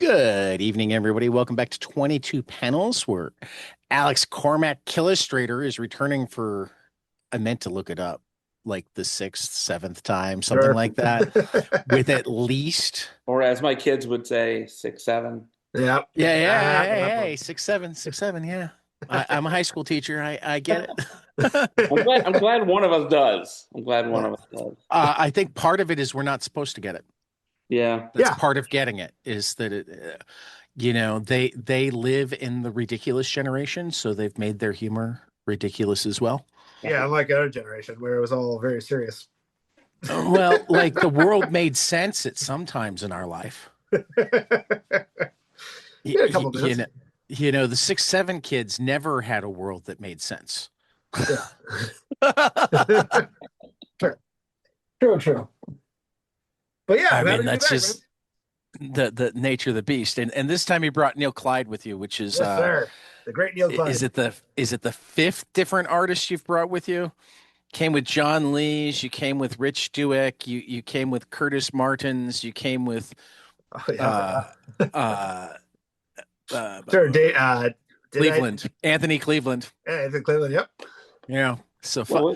Good evening, everybody. Welcome back to 22 Panels, where Alex Cormack, Killustrator, is returning for, I meant to look it up, like the sixth, seventh time, something Sure. like that, with at least, Or as my kids would say, 6, 7. Yeah. hey, 6, 7, 6, 7, yeah. I'm a high school teacher. I get it. I'm glad one of us does. I'm glad one Well, of us does. I think part of it is we're not supposed to get it. Yeah. That's yeah. part of getting it, is that they live in the ridiculous generation, so they've made their humor ridiculous as well. Yeah. Unlike our generation where it was all very serious. Well, like the world made sense at some times in our life. Yeah, a couple You minutes. know, the 6, 7 kids never had a world that made sense. Yeah. True. True, true. But yeah, I I'm mean, happy to be that's back, man. just the nature of the beast. And this time you brought Neil Kleid with you, which is Yes, sir. The great Neil is Kleid. it the fifth different artist you've brought with you? Came with John Lees, you came with Rich Dueck, you came with Curtis Martins, you came with Oh yeah, I uh forgot. uh uh, Sure. Did I Cleveland, Anthony Cleveland. yeah, I think Cleveland, yep. So Well,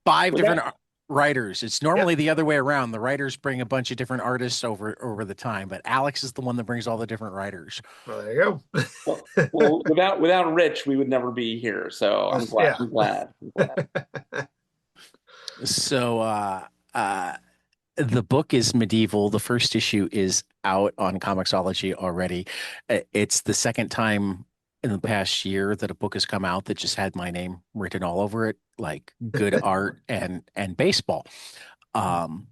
five with different that, writers. It's Yep. normally the other way around. The writers bring a bunch of different artists over the time, but Alex is the one that brings all the different writers. Well, there you well, go. well, without Rich, we would never be here. So I'm glad. Yeah. I'm glad. I'm glad. So the book is medieval. The first issue is out on Comixology already. It's the second time in the past year that a book has come out that just had my name written all over it, like good art and baseball. Um,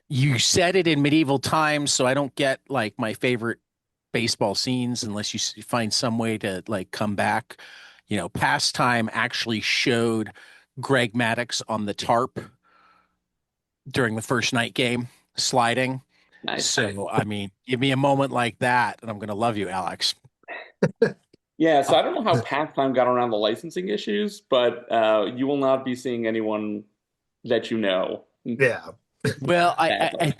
you said it in medieval times, so I don't get like my favorite baseball scenes unless you find some way to like come back. Pastime actually showed Greg Maddux on the tarp during the first night game sliding. Nice. So, I mean, give me a moment like that, and I'm going to love you, Alex. Yeah. So I don't know how Pastime got around the licensing issues, but you will not be seeing anyone that you know. Yeah. Well, I Sadly.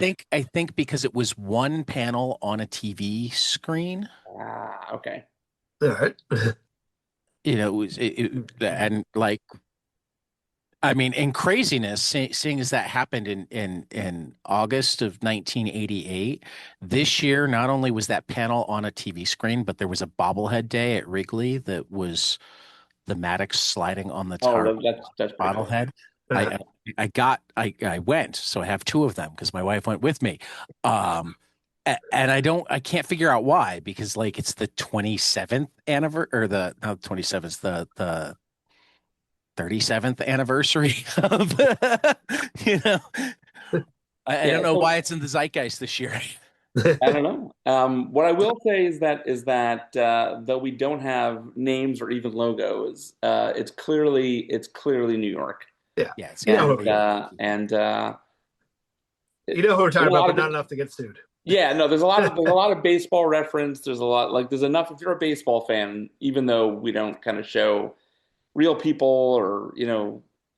think because it was one panel on a TV screen, Ah, okay. All right. and like I mean, in craziness, seeing as that happened in August of 1988, this year not only was that panel on a TV screen, but there was a bobblehead day at Wrigley that was the Maddox sliding on the Oh, tarp that's pretty cool. bobblehead. Uh, I went, so I have two of them because my wife went with me. And I can't figure out why, because like it's the 27th anniversary, or the not 27th, the 37th anniversary of, you know, I don't Yeah. know why So it's in the zeitgeist this year. I don't know. What I will say is that though we don't have names or even logos, it's clearly New York, yeah. Yeah, it's You know got to and who be a you know who we're there's talking a about, lot but of not it. enough to get sued. Yeah, no, there's a lot of baseball reference. There's enough if you're a baseball fan, even though we don't kind of show real people or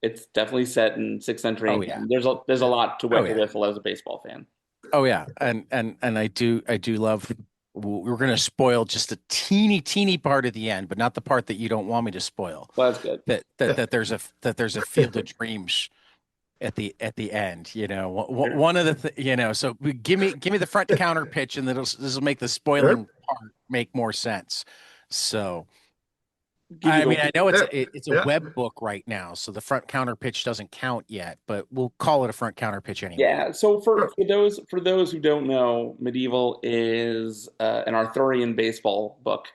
it's definely set in sixth century Oh yeah. England. There's a Yeah. lot to Oh wet the yeah. whistle as a baseball fan. Oh yeah. And I do love, we're going to spoil just a teeny part of the end, but not the part that you don't want me to spoil. Well, that's good. That there's a field of dreams at the end. Sure. One of the so give me the front counter pitch, and this will make the Sure. spoiling part make more sense. So Give you I the mean, I know Yeah. it's a Yeah. web book right now, so the front counter pitch doesn't count yet, but we'll call it a front counter pitch anyway. Yeah, so for, Sure. for those who don't know, Medieval is an Arthurian baseball book.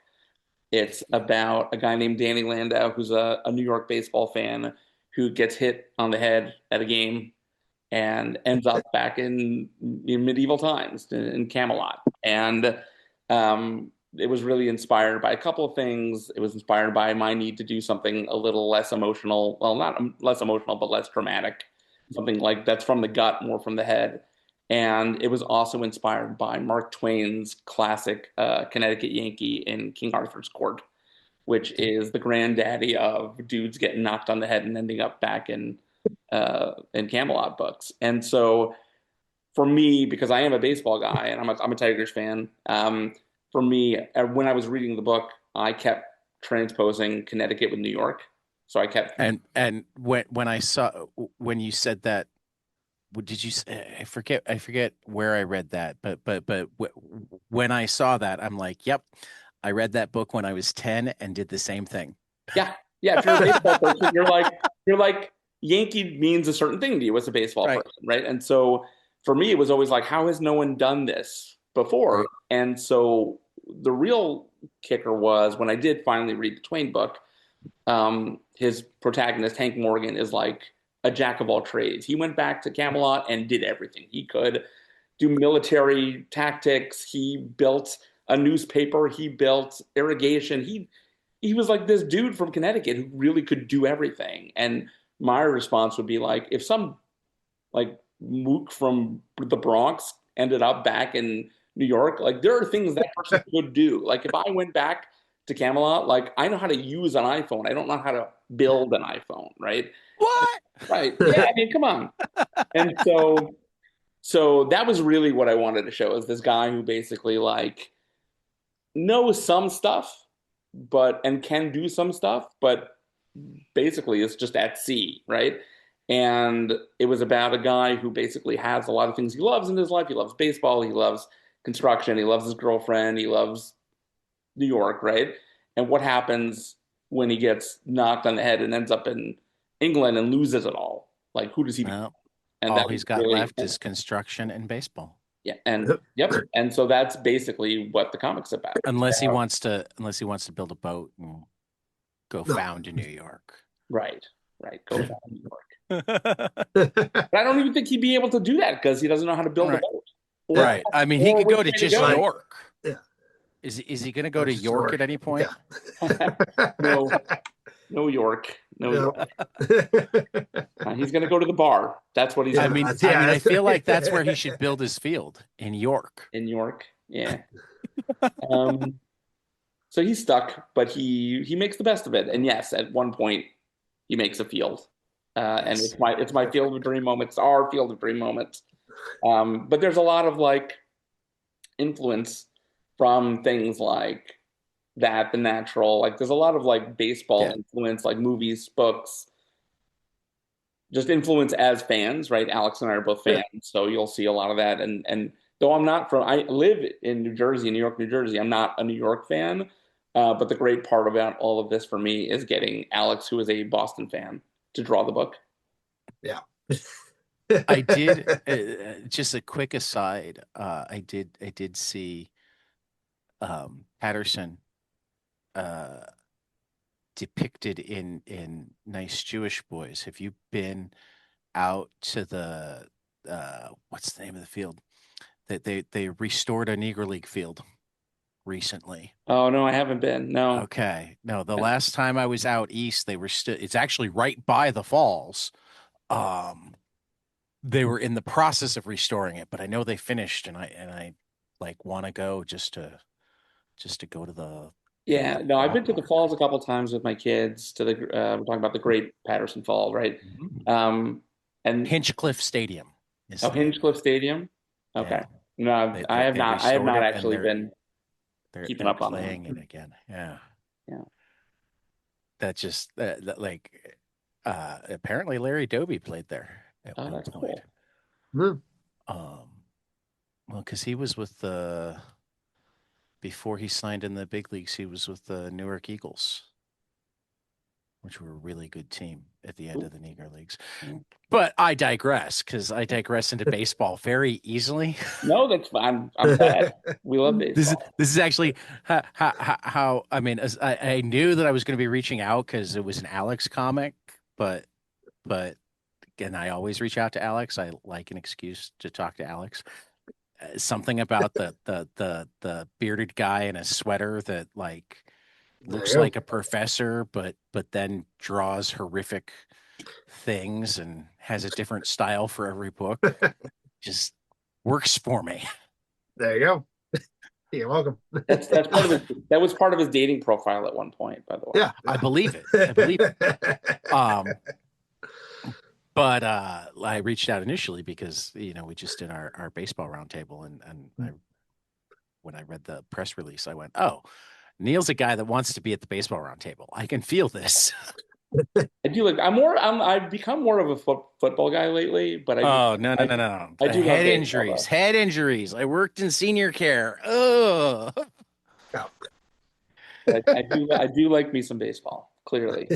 It's about a guy named Danny Landau, who's a New York baseball fan who gets hit on the head at a game and ends up back in medieval times in Camelot. And it was really inspired by a couple of things. It was inspired by my need to do something a little less emotional. Well, not less emotional, but less dramatic. Something like that's from the gut, more from the head. And it was also inspired by Mark Twain's classic Connecticut Yankee in King Arthur's Court, which is the granddaddy of dudes getting knocked on the head and ending up back in Camelot books. And so for me, because I am a baseball guy and I'm a Tigers fan, for me, when I was reading the book, I kept transposing Connecticut with New York. So I kept, And when I saw when you said that, what did you say? I forget where I read that, but when I saw that, I'm like, yep, I read that book when I was 10 and did the same thing. yeah, yeah. If you're a baseball person, you're like Yankee means a certain thing to you as a baseball Right, person, right? And so for me, it was always like, how has no one done this before? right. And so the real kicker was when I did finally read the Twain book. His protagonist, Hank Morgan, is like a jack of all trades. He went back to Camelot and did everything he could do military tactics. He built a newspaper. He built irrigation. He was like this dude from Connecticut who really could do everything. And my response would be like, if some like mook from the Bronx ended up back in New York, like there are things that person could do. Like if I went back to Camelot, like I know how to use an iPhone. I don't know how to build an iPhone, right? What? Right. Yeah, I mean, come on. And so that was really what I wanted to show is this guy who basically like knows some stuff, but and can do some stuff, but basically it's just at sea, right? And it was about a guy who basically has a lot of things he loves in his life. He loves baseball, he loves construction, he loves his girlfriend, he loves New York, right? And what happens when he gets knocked on the head and ends up in England and loses it all? Like, who does he become? Well, And all that was he's got really, left is construction and baseball. yeah, and yep. And so that's basically what the comic's about. Unless he wants to build a boat and go No. found in New York. Right, right. Go back to New York. But I don't even think he'd be able to do that because he doesn't know how to build a Right. boat. Right. I mean, he Or could go which to way just go. York. Yeah. Is he going to go to Just York at any point? Yeah. No, no York, no No. York. He's going to go to the bar. That's what he's I going to mean, do I feel like that's where he should build his field in York. in York. Yeah. Um, so he's stuck, but he makes the best of it. And yes, at one point he makes a field. And Yes. it's my field of dream moments, our field of dream moments. But there's a lot of like influence from things like that, The Natural. Like there's a lot of like baseball Yeah. influence, like movies, books, just influence as fans, right? Alex and I are both Yeah. fans, so you'll see a lot of that. And though I live in New Jersey, New York, New Jersey. I'm not a New York fan, but the great part about all of this for me is getting Alex, who is a Boston fan, to draw the book. Yeah. I did just a quick aside. I did see Patterson uh depicted in Nice Jewish Boys. Have you been out to the what's the name of the field? That they restored a Negro League field recently. Oh no, I haven't been. No. Okay. No, the last time I was out east, they were still it's actually right by the falls. Um they were in the process of restoring it, but I know they finished and I like want to go just to go to Yeah, the no, I've been to the ballpark. falls a couple times with my kids. We're talking about the Great Patterson Fall, right? Mhm. Um, and Hinchcliffe Stadium is oh, the name of it. Hinchcliffe Stadium. Okay, Yeah. no, They I they, have they not. I have restored not it and actually they're been they're keeping they're up on playing it that. again. Yeah. Yeah. That just like apparently Larry Doby played there at Oh, one that's point. cool. Hmm. Um well, because he was with the before he signed in the big leagues, he was with the Newark Eagles, which were a really good team at the end of the Negro Leagues. But I digress because I digress into baseball very easily. No, that's fine. I'm glad. We love This is baseball. this is actually how I mean as I knew that I was going to be reaching out because it was an Alex comic, but again I always reach out to Alex. I like an excuse to talk to Alex. Something about the bearded guy in a sweater that like There you looks go. like a professor, but then draws horrific things and has a different style for every book. Just works for me. There you go. You're welcome. That's part of that was part of his dating profile at one point, by the way. Yeah. I believe it. I believe it. Um, But I reached out initially because we just did our baseball roundtable, and when I read the press release, I went, "Oh, Neil's a guy that wants to be at the baseball roundtable. I can feel this." I do like. I've become more of a football guy lately, but Oh, no, no, I, no, no. I do love Head baseball injuries, though. head injuries. I worked in senior care. Oh, Yeah. But I do like me some baseball. Clearly,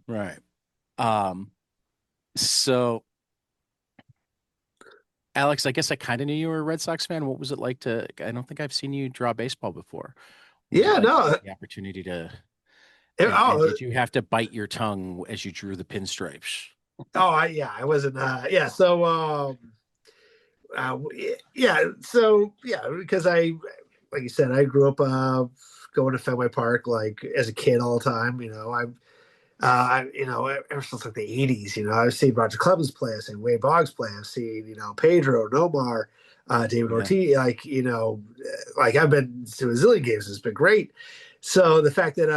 right. Um, so Alex, I guess I kind of knew you were a Red Sox fan. What was it like I don't think I've seen you draw baseball before. What was it Yeah, like to no. get the opportunity to, and Oh, did you have to bite your tongue as you drew the pinstripes? yeah, I wasn't. Yeah, so yeah, so yeah, because like you said, I grew up going to Fenway Park like as a kid all the time. Ever since like the '80s, I've seen Roger Clemens play, I've seen Wade Boggs play, I've seen Pedro, Nomar, David Yeah. Ortiz. Like I've been to a zillion games. It's been great. So the fact that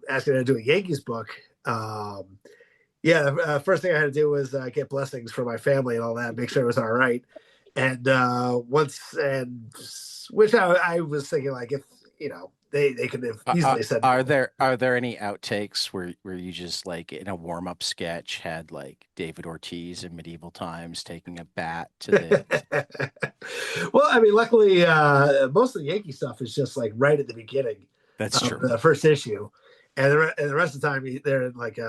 asking me to do a Yankees book, yeah, first thing I had to do was get blessings for my family and all that, make sure it was all right. And which I was thinking like if they could have easily said Are no. there any outtakes where you just like in a warm up sketch had like David Ortiz in medieval times taking a bat to the Well, I mean, luckily, most of the Yankee stuff is just like right at the beginning That's of true. the first issue, and the rest of the time they're in like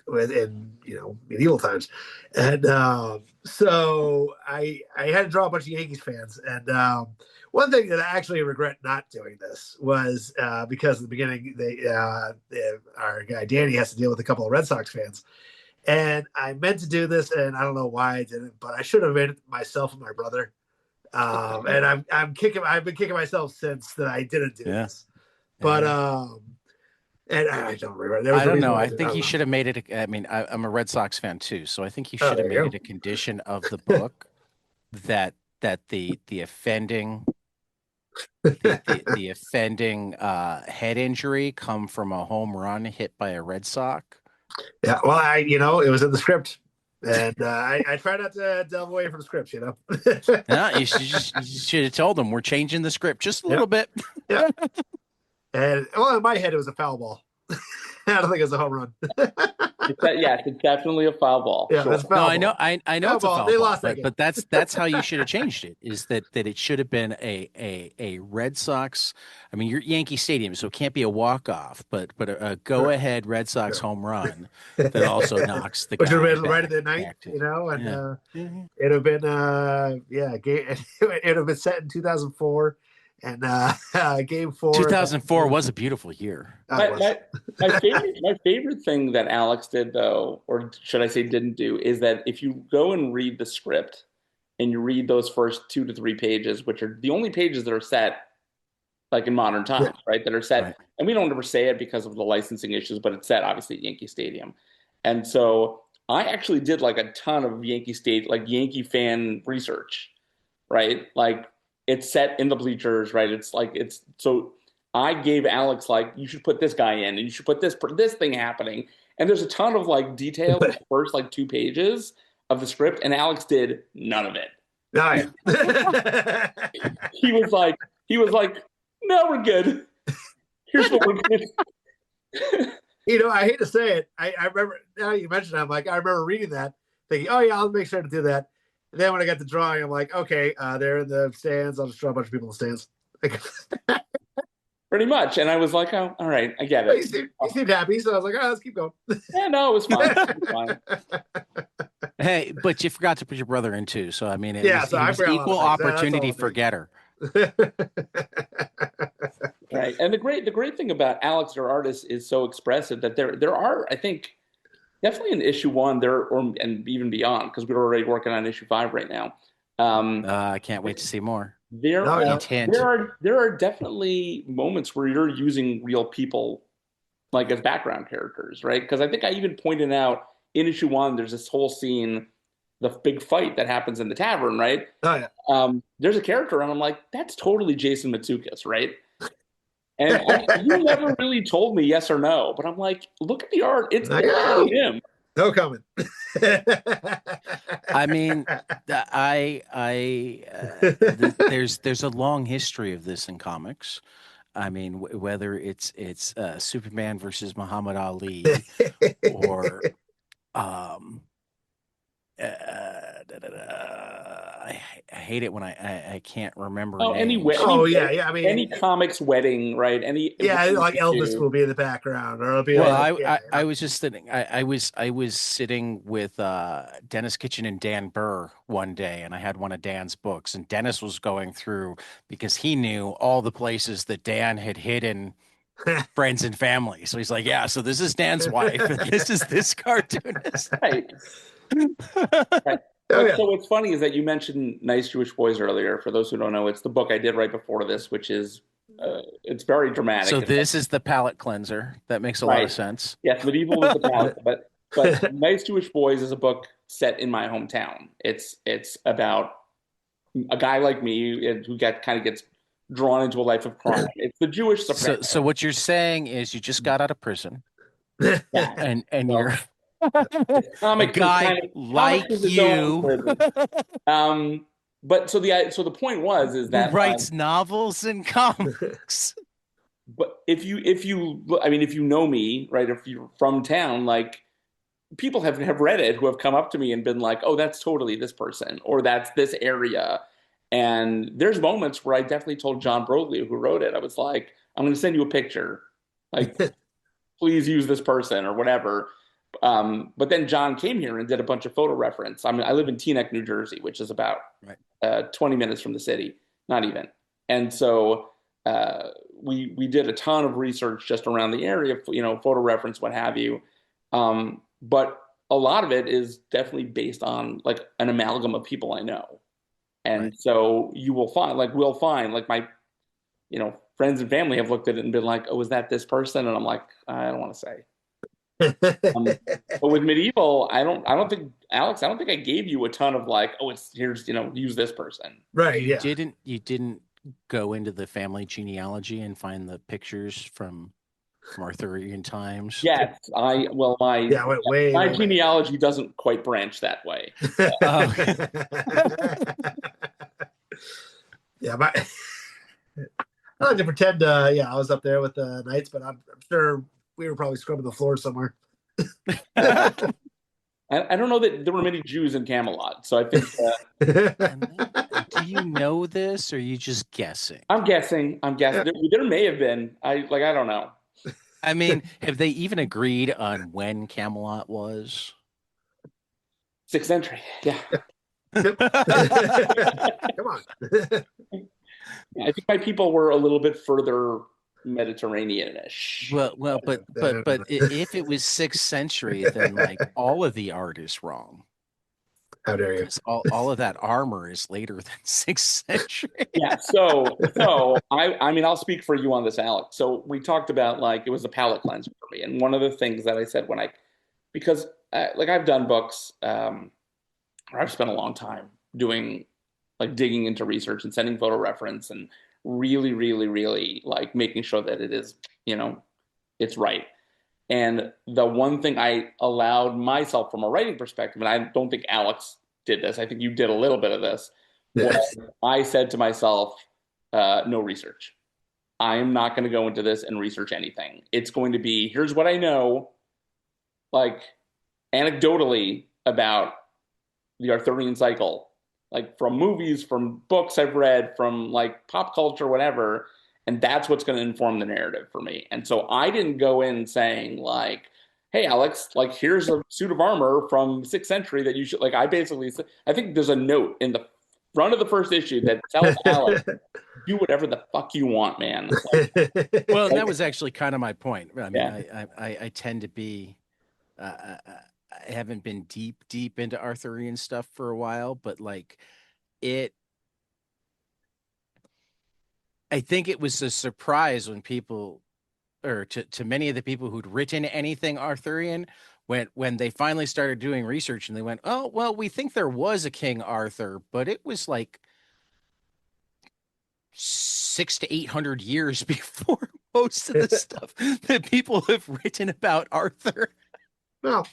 within medieval times, and so I had to draw a bunch of Yankees fans, and one thing that I actually regret not doing this was because in the beginning our guy Danny has to deal with a couple of Red Sox fans. And I meant to do this, and I don't know why I didn't, but I should have made it myself and my brother. And I've been kicking myself since that I didn't do Yeah. this. But Yeah. and I don't remember. There was I a don't reason know. why I I did. I think don't you know. should have made it. I mean, I'm a Red Sox fan too, so I think you Oh, should have there made you it a condition of the book that the offending the offending head injury come from a home run hit by a Red Sox. Yeah. Well, it was in the script, and I try not to delve away from scripts. No, you should have told them we're changing the script just a Yep. little bit. Yep. And well, in my head, it was a foul ball. I don't think it was a home run. yes, it's definitely a foul ball. Yeah, Sure. it's a No, foul ball. I know Foul it's a ball. foul They ball, lost that game. but that's how you should have changed it. Is that it should have been a Red Sox. I mean, you're at Yankee Stadium, so it can't be a walk off, but a go ahead Red Sox Sure. home run that also knocks the Which would guy have been right at the ninth, back to and yeah. Mhm. it'd have been it'd have been set in 2004, and game four that 2004 was a beautiful year. it My, was. my my favorite thing that Alex did though, or should I say didn't do, is that if you go and read the script and you read those first 2 to 3 pages, which are the only pages that are set like in modern Yeah. times, right? That are set, Right. and we don't ever say it because of the licensing issues, but it's set obviously at Yankee Stadium. And so I actually did like a ton of like Yankee fan research, right? Like it's set in the bleachers, right? It's like it's so I gave Alex like you should put this guy in and you should put this thing happening. And there's a ton of like details in the first like 2 pages of the script, and Alex did none of it. Oh, yeah. He was like, no, we're good. Here's what we're gonna do. I hate to say it. I remember now you mentioned it, I'm like, I remember reading that, thinking, oh yeah, I'll make sure to do that. And then when I got the drawing, I'm like, okay, they're in the stands. I'll just draw a bunch of people in the stands. Like, Pretty much. And I was like, oh, all right, I get he it. seemed happy, so I was like, oh, let's keep going. Yeah, no, it was fine. It was fine. Hey, but you forgot to put your brother in too. So I mean, Yeah, so it I was forgot a lot equal of things. That's opportunity all for getter. Right. And the great thing about Alex, our artist, is so expressive that there are, I think, definitely in issue one there or and even beyond, because we're already working on issue 5 right now. I can't wait to see more. There Oh, are yeah. Hint, hint. there are definitely moments where you're using real people like as background characters, right? Because I think I even pointed out in issue 1 there's this whole scene, the big fight that happens in the tavern, right? Oh yeah. There's a character, and I'm like, that's totally Jason Matsoukas, right? And you never really told me yes or no, but I'm like, look at the art. It's I know. him. No comment. I mean, there's a long history of this in comics. I mean, whether it's Superman versus Muhammad Ali or um I hate it when I can't remember Oh, names. Oh yeah, yeah. I any mean, comics wedding, right? Any yeah, wedding like Elvis issue. will be in the background, or it'll be Well, Yeah. like, yeah, I was just sitting I was sitting with Dennis Kitchen and Dan Burr one day, and I had one of Dan's books, and Dennis was going through because he knew all the places that Dan had hidden yeah. friends and family. So he's like, "Yeah, so this is Dan's wife, and this is this cartoonist." Right. Right. Oh But yeah. so what's funny is that you mentioned Nice Jewish Boys earlier. For those who don't know, it's the book I did right before this, which is it's very dramatic. So It's like, this is the palate cleanser. That makes a lot of right. sense. Yes, Medieval was the palette, but Nice Jewish Boys is a book set in my hometown. It's about a guy like me who get kind of gets drawn into a life of crime. It's the Jewish So Sopranos. what you're saying is you just got out of prison Yeah. and So you're a comics is guy kind of comics like is its own you prison. Um, but so the point was is who that writes novels and comics. but if you I mean if you know me right if you're from town like people have read it who have come up to me and been like oh that's totally this person or that's this area and there's moments where I definitely told John Broglio who wrote it I was like I'm going to send you a picture like please use this person or whatever. But then John came here and did a bunch of photo reference. I mean, I live in Teaneck, New Jersey, which is about Right. 20 minutes from the city, not even. And so we did a ton of research just around the area, you know, photo reference, what have you. But a lot of it is definitely based on like an amalgam of people I know. Right. And so you will find, like, we'll find, like, my, you know, friends and family have looked at it and been like, oh, is that this person? And I'm like, I don't want to say. But with medieval, I don't think Alex, I don't think I gave you a ton of like, oh, it's here's you know, use this person. Right, yeah. You didn't go into the family genealogy and find the pictures from Arthurian times. Yes, I well Yeah, went way, my way back. genealogy doesn't quite branch that way. Oh, Yeah, I like to pretend, yeah, I was up there with the knights, but I'm sure we were probably scrubbing the floor somewhere. I don't know that there were many Jews in Camelot, so I think do you know this or are you just guessing? I'm guessing. I'm guessing there may have been. I don't know. I mean, have they even agreed on when Camelot was? 6th century. Yeah, Come on. I think my people were a little bit further Mediterranean-ish. If it was sixth century, then like all of the art is wrong How dare you? because all of that armor is later than sixth century. Yeah, I mean I'll speak for you on this, Alex. So we talked about like it was a palate cleanser for me, and one of the things that I said when I because like I've done books, I've spent a long time doing like digging into research and sending photo reference and really, really, really like making sure that it is you know it's right. And the one thing I allowed myself from a writing perspective, and I don't think Alex did this, I think you did a little bit of this, was I said to myself, no research. I am not going to go into this and research anything. It's going to be here's what I know, like anecdotally about the Arthurian cycle, like from movies, from books I've read, from like pop culture, whatever. And that's what's going to inform the narrative for me. And so I didn't go in saying like, "Hey, Alex, like here's a suit of armor from 6th century that you should." Like I basically, I think there's a note in the front of the first issue that tells Alex, "Do whatever the fuck you want, man." Well, and that Like, was actually kind of my point. I mean, yeah, I tend to be I haven't been deep into Arthurian stuff for a while, but like it I think it was a surprise when people or to many of the people who'd written anything Arthurian when they finally started doing research and they went, "Oh, well, we think there was a King Arthur, but it was like 600 to 800 years before most of the stuff that people have written about Arthur." Well,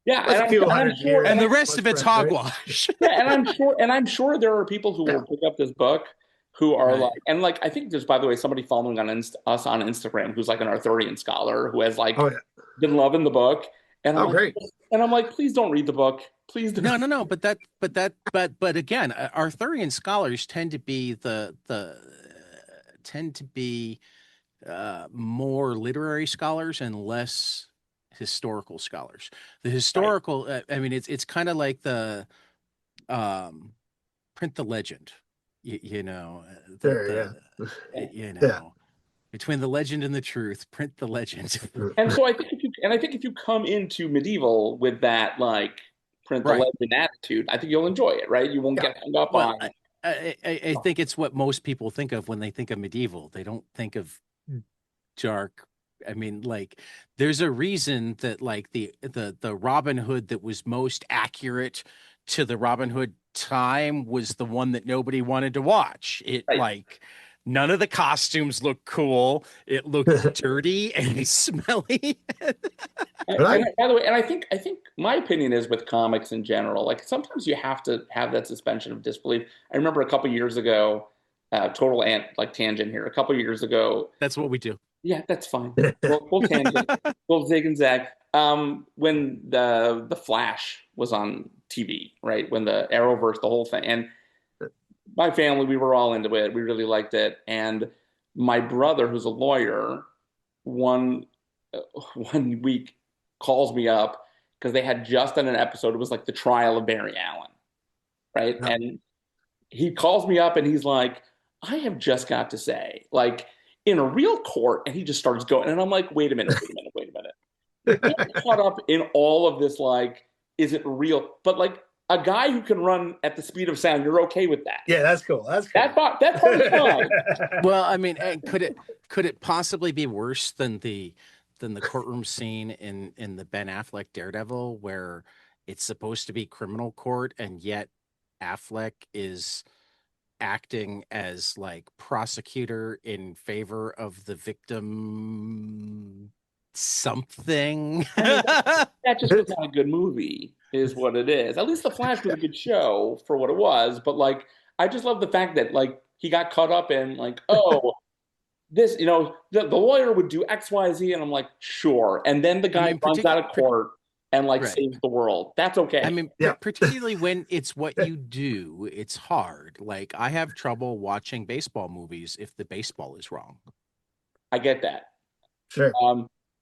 Yeah, That's a few and I'm hundred sure, years. And the and rest Much of it's French, right? hogwash. yeah, and I'm sure there are people who Yeah. will pick up this book who are Right. like, and like I think there's, by the way, somebody following on us on Instagram who's like an Arthurian scholar who has like Oh yeah. been loving the book, and I'm Oh like, great. please don't read the book, please do. No. But again, Arthurian scholars tend to be the tend to be more literary scholars and less historical scholars. The Right. historical, I mean, it's kind of like the um, print the legend. You know, Sure. Yeah. you Yeah. know, between the legend and the truth, print the legend. And so I think if you come into medieval with that like print the Right. legend attitude, I think you'll enjoy it, right? You won't Yeah. get hung up Well, on. I think it's what most people think of when they think of medieval. They don't think of dark. I mean, like, there's a reason that like the Robin Hood that was most accurate to the Robin Hood time was the one that nobody wanted to watch. It Right. like none of the costumes looked cool. It looked dirty and smelly. But And by the way, and I think my opinion is with comics in general, like sometimes you have to have that suspension of disbelief. I remember a couple years ago, total ant like tangent here. A couple years ago, That's what we do. yeah, that's fine. We'll tangent, we'll zig and zag. When the Flash was on TV, right? When the Arrowverse, the whole thing, and my family, we were all into it. We really liked it, and my brother, who's a lawyer, one uh, one week calls me up because they had just done an episode. It was like the trial of Barry Allen, right? no. And he calls me up and he's like, I have just got to say, like, in a real court, and he just starts going, and I'm like, wait a minute. You're getting caught up in all of this, like, is it real? But like a guy who can run at the speed of sound, you're okay with that. Yeah, that's cool. That's cool. That part is fine. Well, I mean, could it possibly be worse than the courtroom scene in the Ben Affleck Daredevil, where it's supposed to be criminal court and yet Affleck is acting as like prosecutor in favor of the victim something? I mean, that just was not a good movie, is what it is. At least The Flash was a good show for what it was, but like, I just love the fact that like he got caught up in like, oh, this, the lawyer would do X, Y, Z, and I'm like, sure. And then the I guy mean, runs out of court and like right. saves the world. That's okay. I mean, Yeah. particularly when it's what you do, it's hard. Like, I have trouble watching baseball movies if the baseball is wrong. I get that. Sure.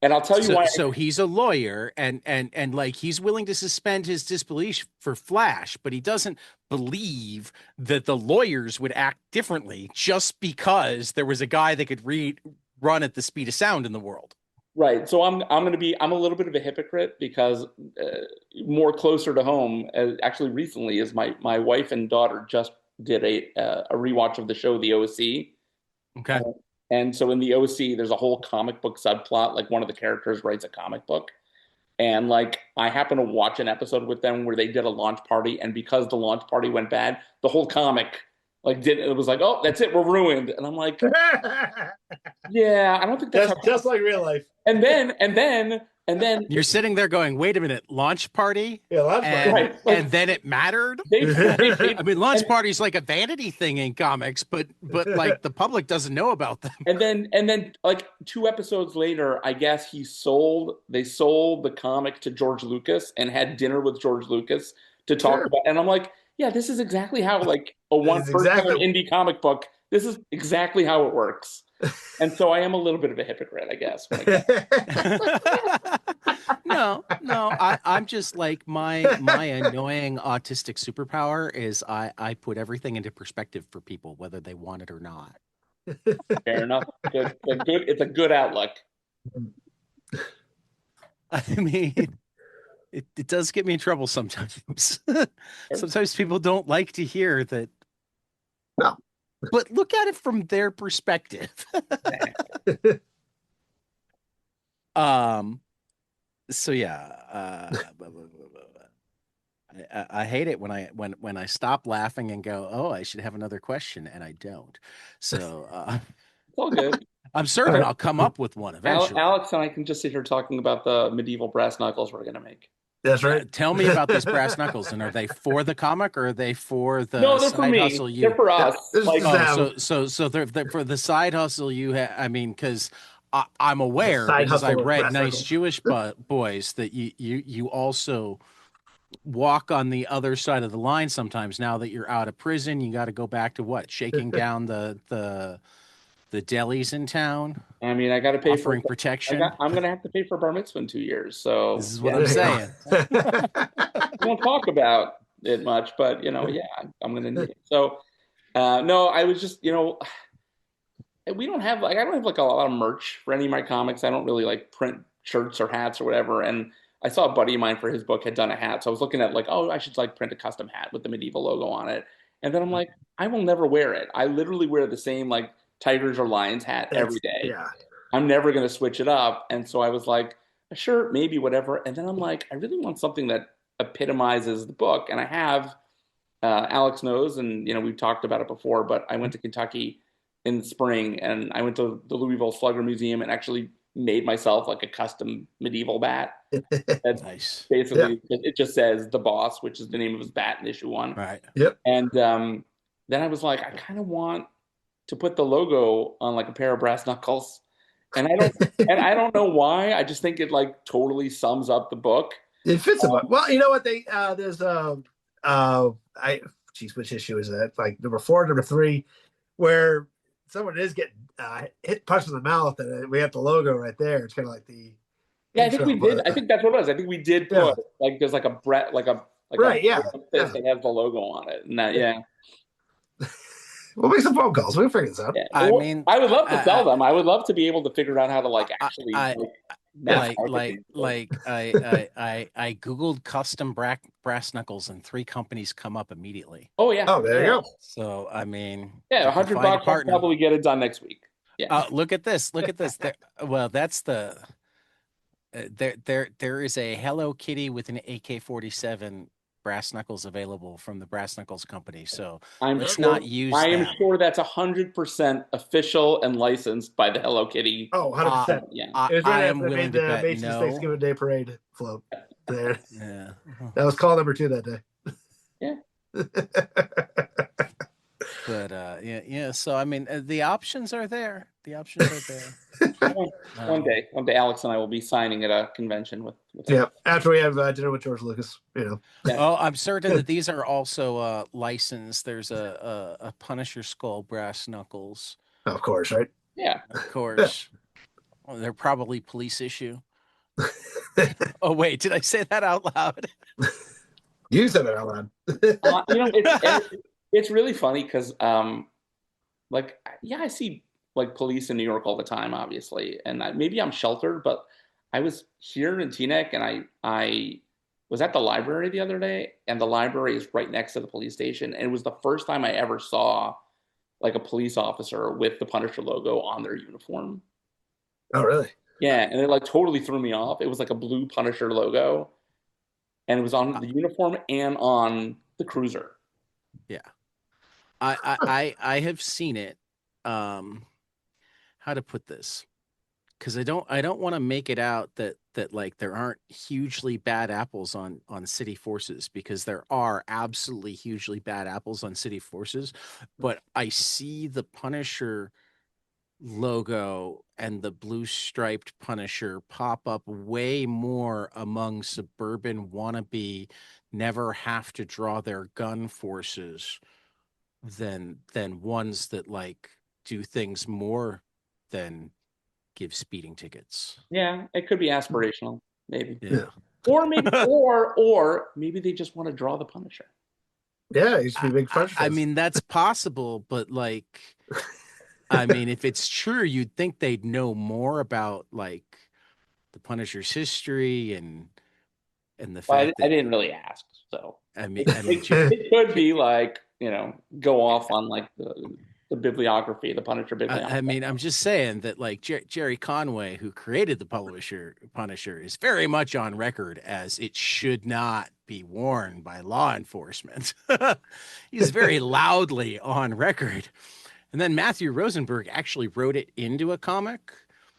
And I'll tell you why. So he's a lawyer, and like he's willing to suspend his disbelief for Flash, but he doesn't believe that the lawyers would act differently just because there was a guy that could run at the speed of sound in the world. Right. So I'm a little bit of a hypocrite because more closer to home, actually recently, is my wife and daughter just did a rewatch of the show The OC. Okay. And so in the OC, there's a whole comic book subplot. Like one of the characters writes a comic book. And like I happened to watch an episode with them where they did a launch party. And because the launch party went bad, the whole comic it was like, oh, that's it, we're ruined. And I'm like, yeah, I don't think that's just like real life. And then You're sitting there going, wait a minute, launch party? Yeah, launch party. Right. Like, and then it mattered? I mean, launch party's like a vanity thing in comics, but like the public doesn't know about them. And then like 2 episodes later, I guess they sold the comic to George Lucas and had dinner with George Lucas to talk about. And I'm like, yeah, this is exactly how like a one-person indie comic book. This is exactly how it works. And so I am a little bit of a hypocrite, I guess. No, I'm just like my annoying autistic superpower is I put everything into perspective for people, whether they want it or not. Fair enough. Good. It's a good outlook. I mean, it does get me in trouble sometimes. Sometimes people don't like to hear that. No. But look at it from their perspective. So yeah, I hate it when I stop laughing and go, oh, I should have another question, and I don't. So it's all good. I'm certain I'll come up with one eventually. Alex and I can just sit here talking about the medieval brass knuckles we're gonna make. That's right. Tell me about these brass knuckles, and are they for the comic or are they for the No, they're for side me. hustle They're you? for Yeah, us. this Like, is Oh, have so they're for the side hustle you have. I mean, because I'm the aware side because I hustle of read brass Nice knuckles. Jewish Boys that you also walk on the other side of the line sometimes. Now that you're out of prison, you got to go back to what? Shaking down the delis in town, I mean, I got to pay for. offering protection. I'm gonna have to pay for bar mitzvah in 2 years. This So is what yeah, I'm There you saying. go. we don't talk about it much, but yeah, I'm gonna need it. So no, I was just we don't have like I don't have like a lot of merch for any of my comics. I don't really like print shirts or hats or whatever. And I saw a buddy of mine for his book had done a hat, so I was looking at like, oh, I should like print a custom hat with the medieval logo on it. And then I'm like, I will never wear it. I literally wear the same like Tigers or Lions hat every That's day. yeah. I'm never going to switch it up. And so I was like, a shirt, maybe whatever. And then I'm like, I really want something that epitomizes the book. And I have Alex knows, and we've talked about it before, but I went to Kentucky in the spring and I went to the Louisville Slugger Museum and actually made myself like a custom medieval bat. That's Nice. Yeah. basically, it just says the boss, which is the name of his bat in issue one. Right. Yep. And then I was like, I kind of want to put the logo on like a pair of brass knuckles. And I don't know why. I just think it like totally sums up the book. It fits them up. Well, you know what they there's I geez, which issue is that? Like number 4, number 3, where someone is getting hit punched in the mouth, and we have the logo right there. It's kind of like the Yeah, I think intro, we did. I think that's what it was. I think we did yeah. put like there's like a Brett like Right, a yeah, fist yeah. that has the logo on it. And that We'll make some phone calls. We'll figure this out. yeah. I Well, mean, I would love to sell I, them. I would love to be able to figure out how to like I, actually I, like mass like market like these. like I googled custom brass knuckles and 3 companies come up immediately. Oh yeah. Oh, there you Yeah. go. So I mean, Yeah, if you $100 find a I'll partner, probably get it done next week. Yeah. look at this. Look at this. Well, that's the there is a Hello Kitty with an AK-47 brass knuckles available from the Brass Knuckles Company. So I'm let's sure not use I am them. sure that's 100% official and licensed by the Hello Kitty. Oh, 100%. Yeah. It was I right am after they willing made to the bet Macy's no. Thanksgiving Day Parade float. There. Yeah. That was call number 2 that day. Yeah. But yeah. So I mean, the options are there. The options are there. One day, Alex and I will be signing at a convention with him. Yeah. After we have dinner with George Lucas, Yeah. Oh, I'm certain that these are also licensed. There's a Punisher skull brass knuckles, of course, right? Yeah. of course. Well, they're probably police issue. Oh wait, did I say that out loud? You said it out loud. It's really funny because like yeah, I see like police in New York all the time, obviously, and maybe I'm sheltered, but I was here in Teaneck and I was at the library the other day, and the library is right next to the police station, and it was the first time I ever saw like a police officer with the Punisher logo on their uniform. Oh, really? Yeah, and it like totally threw me off. It was like a blue Punisher logo, and it was on the uniform and on the cruiser. Yeah. I have seen it. How to put this? Because I don't want to make it out that like there aren't hugely bad apples on city forces, because there are absolutely hugely bad apples on city forces, but I see the Punisher logo and the blue striped Punisher pop up way more among suburban wannabe never have to draw their gun forces than ones that like do things more than give speeding tickets. Yeah, it could be aspirational, maybe. Yeah. Or maybe or maybe they just want to draw the Punisher. Yeah, he used to be a big Punisher. I mean, that's possible, but like, I mean, if it's true, you'd think they'd know more about like the Punisher's history and the Well, fact I that didn't really ask, so I mean, it could be like go off on like the bibliography, the Punisher bibliography. I mean, I'm just saying that like Jerry Conway, who created the Punisher, is very much on record as it should not be worn by law enforcement. He's very loudly on record. And then Matthew Rosenberg actually wrote it into a comic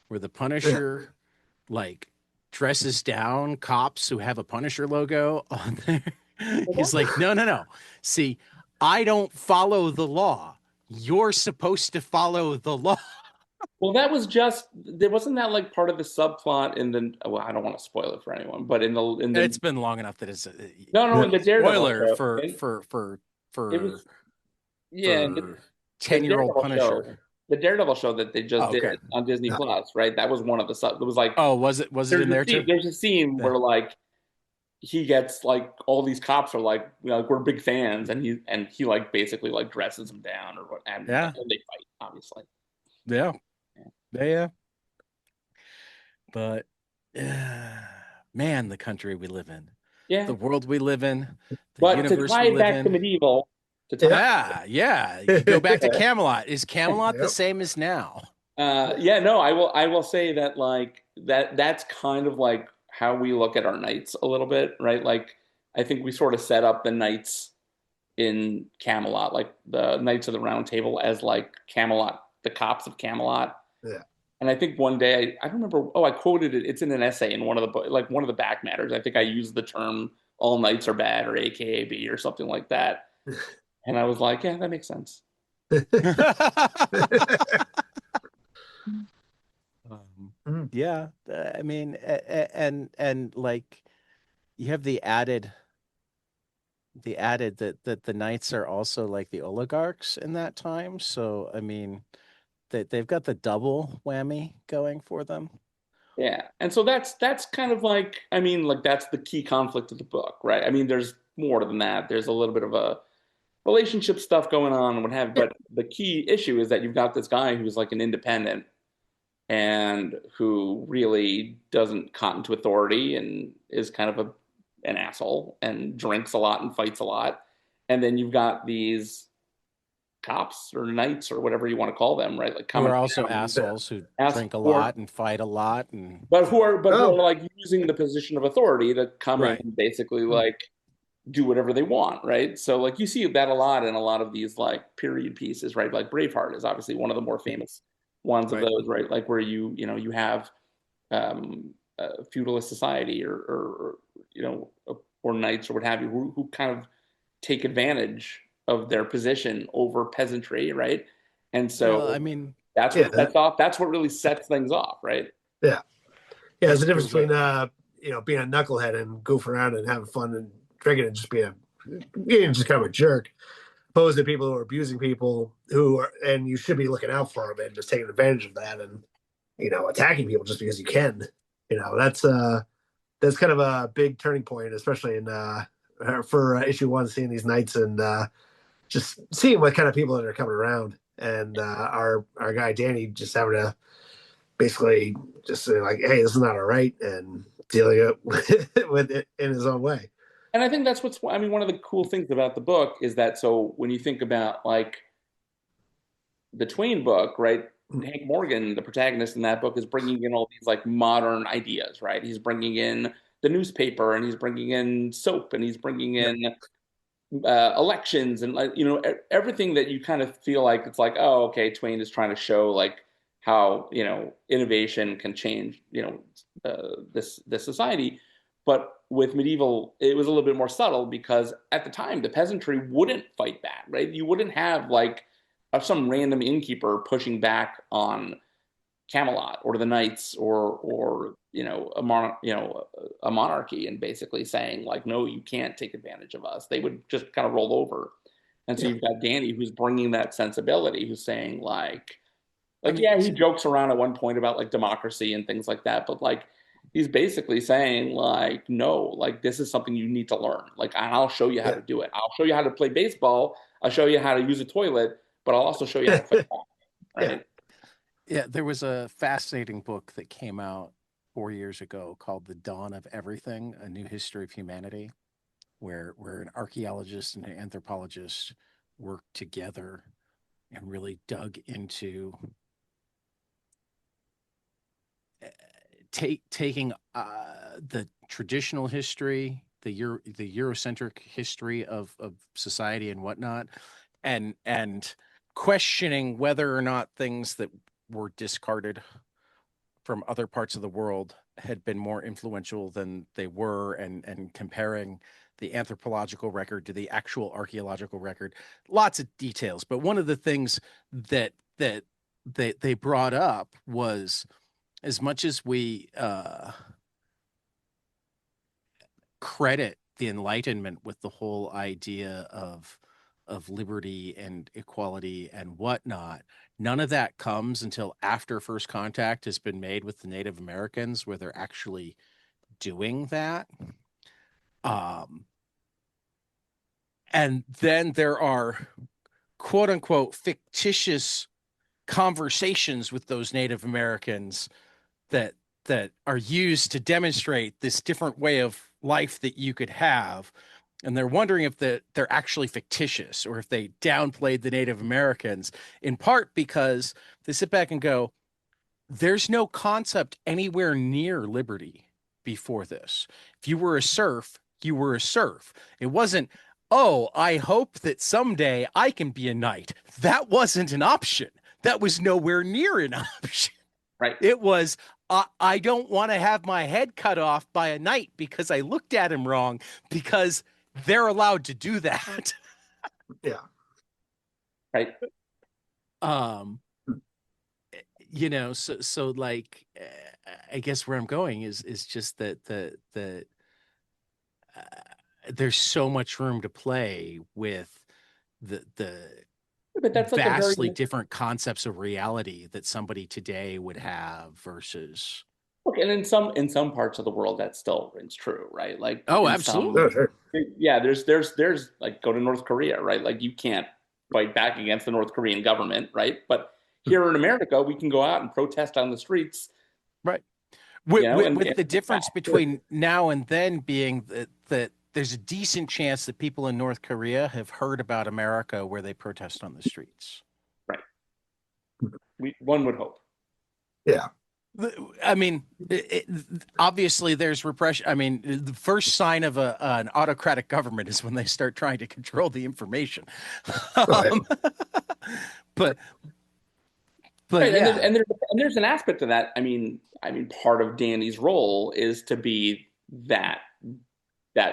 where the Punisher like dresses down cops who have a Punisher logo on there. He's Well, like, no, no, no. See, I don't follow the law. You're supposed to follow the law. that was just there wasn't that like part of the subplot in the well, I don't want to spoil it for anyone, but in the It's been long enough that it's a no in the Daredevil spoiler show, for and it for was yeah, and for the 10-year-old Daredevil show, Punisher. the Daredevil show that they just Oh, did okay. on Disney Yeah. Plus, right? That was one of the sub. It was like Oh, was it in there too? there's a scene Yeah. where like he gets like all these cops are like, like we're big fans, and he like basically like dresses them down or what, and Yeah. they fight, obviously. Yeah. Yeah. Yeah. But man, the country we live in, Yeah. the world we live in, the But to universe tie we it live back to in. medieval, to tie, Yeah. Yeah, yeah. You go back to yeah, Camelot. Is Camelot the Yep. same as now? yeah, no, I will say that like that's kind of like how we look at our knights a little bit, right? Like I think we sort of set up the knights in Camelot, like the Knights of the Round Table as like Camelot, the cops of Camelot. Yeah. And I think one day I don't remember. Oh, I quoted it. It's in an essay in one of the like one of the back matters. I think I used the term "all knights are bad" or AKAB or something like that. And I was like, yeah, that makes sense. Yeah, I mean, and like you have the added that the knights are also like the oligarchs in that time. So I mean, they've got the double whammy going for them. Yeah. And so that's kind of like I mean, like that's the key conflict of the book, right? I mean, there's more than that. There's a little bit of a relationship stuff going on and what have you. Yeah. But the key issue is that you've got this guy who's like an independent and who really doesn't cotton to authority and is kind of an asshole and drinks a lot and fights a lot. And then you've got these cops or knights or whatever you want to call them, right? Like Who coming are also down, Yeah. assholes who ask drink a for, lot and fight a lot and but who are Oh. like using the position of authority to come in right. and basically like do whatever they want, right? So like you see that a lot in a lot of these like period pieces, right? Like Braveheart is obviously one of the more famous ones of Right. those, right? Like where you have a feudalist society or or knights or what have you who kind of take advantage of their position over peasantry, right? And Well, I so mean, that's Yeah. what sets off. That's what really sets things off, right? Yeah. Yeah. There's a difference there's a between being a knucklehead and goofing around and having fun and drinking and just being just kind of a jerk, opposed to people who are abusing people and you should be looking out for them and just taking advantage of that and attacking people just because you can. That's kind of a big turning point, especially in for issue one, seeing these knights and just seeing what kind of people that are coming around, and our guy Danny just having to basically just say like, "Hey, this is not all right," and dealing it with it in his own way. And I think that's what's. I mean, one of the cool things about the book is that so when you think about like the Twain book, right? Hank Morgan, the protagonist in that book, is bringing in all these like modern ideas, right? He's bringing in the newspaper, and he's bringing in soap, and he's bringing Yep. in elections, and like everything that you kind of feel like it's like, oh, okay, Twain is trying to show like how innovation can change this society. But with medieval, it was a little bit more subtle because at the time the peasantry wouldn't fight back, right? You wouldn't have like some random innkeeper pushing back on Camelot or the knights or a monarchy and basically saying like, no, you can't take advantage of us. They would just kind of roll over. And so Yeah. you've got Danny who's bringing that sensibility, who's saying I like mean, yeah, he jokes around at one point about like democracy and things like that, but like he's basically saying like, no, like this is something you need to learn. Like I'll show you how Yeah. to do it. I'll show you how to play baseball. I'll show you how to use a toilet, but I'll also show you how to fight back, Yeah. right? yeah, there was a fascinating book that came out 4 years ago called The Dawn of Everything: A New History of Humanity, where an archaeologist and an anthropologist worked together and really dug into taking the traditional history, the Eurocentric history of society and whatnot, and questioning whether or not things that were discarded from other parts of the world had been more influential than they were, and comparing the anthropological record to the actual archaeological record. Lots of details, but one of the things that they brought up was, as much as we credit the Enlightenment with the whole idea of liberty and equality and whatnot, none of that comes until after first contact has been made with the Native Americans, where they're actually doing that. And then there are quote unquote fictitious conversations with those Native Americans that are used to demonstrate this different way of life that you could have. And they're wondering if they're actually fictitious, or if they downplayed the Native Americans, in part because they sit back and go, there's no concept anywhere near liberty before this. If you were a serf, you were a serf. It wasn't, oh, I hope that someday I can be a knight. That wasn't an option. That was nowhere near an option. Right. It was, I don't want to have my head cut off by a knight because I looked at him wrong, because they're allowed to do that. Yeah. Right. So like, I guess where I'm going is just that there's so much room to play with the But that's like a very vastly different concepts of reality that somebody today would have versus. Okay, and in some parts of the world that still rings true, right? Like Oh, in some, absolutely. Oh, sure. yeah, there's like, go to North Korea, right? Like you can't fight back against the North Korean government, right? But here in America, we can go out and protest on the streets, Right. you know, With the difference Sure. between now and then being that there's a decent chance that people in North Korea have heard about America where they protest on the streets. right? One would hope. Yeah. I mean, obviously there's repression. I mean, the first sign of an autocratic government is when they start trying to control the information. Oh, yeah. Um, but Right, and yeah, there's an aspect to that. I mean, part of Danny's role is to be that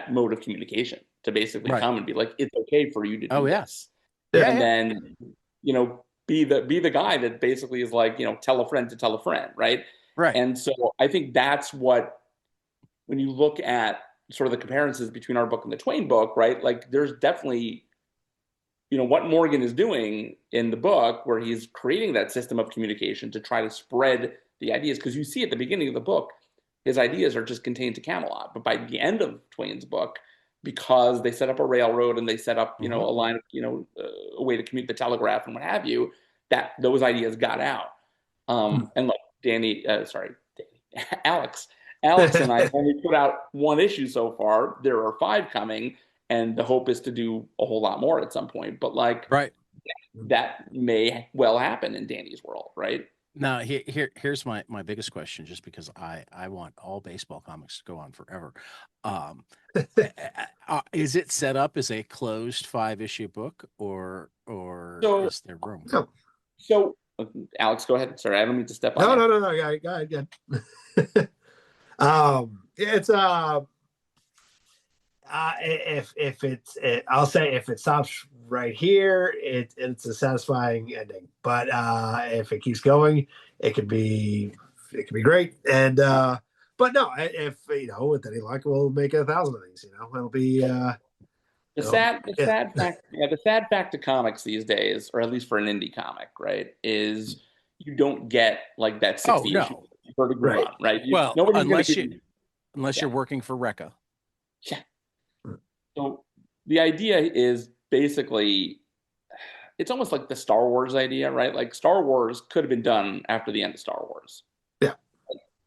mode of communication, to basically right. come and be like, it's okay for you to Oh do yeah, this, yeah, and yeah. then be the guy that basically is like, tell a friend to tell a friend, right? Right. And so I think that's what, when you look at sort of the comparisons between our book and the Twain book, right? Like there's definitely, what Morgan is doing in the book, where he's creating that system of communication to try to spread the ideas. Because you see at the beginning of the book, his ideas are just contained to Camelot. But by the end of Twain's book, because they set up a railroad and they set up, a Mhm. line, a way to commute the telegraph and what have you, that those ideas got out. And look, Alex, and I only put out one issue so far. There are 5 coming, and the hope is to do a whole lot more at some point. But like Right. that may well happen in Danny's world, right? Now, here's my biggest question, just because I want all baseball comics to go on forever. Um, is it set up as a closed 5-issue book, or So, is there room? No, so Alex, go ahead. Sorry, I don't mean to step on no, you. no, no, no. Yeah, go ahead. It's if I'll say if it stops right here, it's a satisfying ending. But if it keeps going, it could be great. And but no, if with any luck, we'll make 1,000 of these. It'll be The it'll, sad, the yeah, sad fact, yeah, the sad fact of comics these days, or at least for an indie comic, right, is you don't get like that Oh 60 issue no. vertical right. run, right? Well, Nobody's going to give you, unless yeah, you're working for Recca. yeah. So the idea is basically, it's almost like the Star Wars idea, right? Like Star Wars could have been done after the end of Star Wars, Yeah,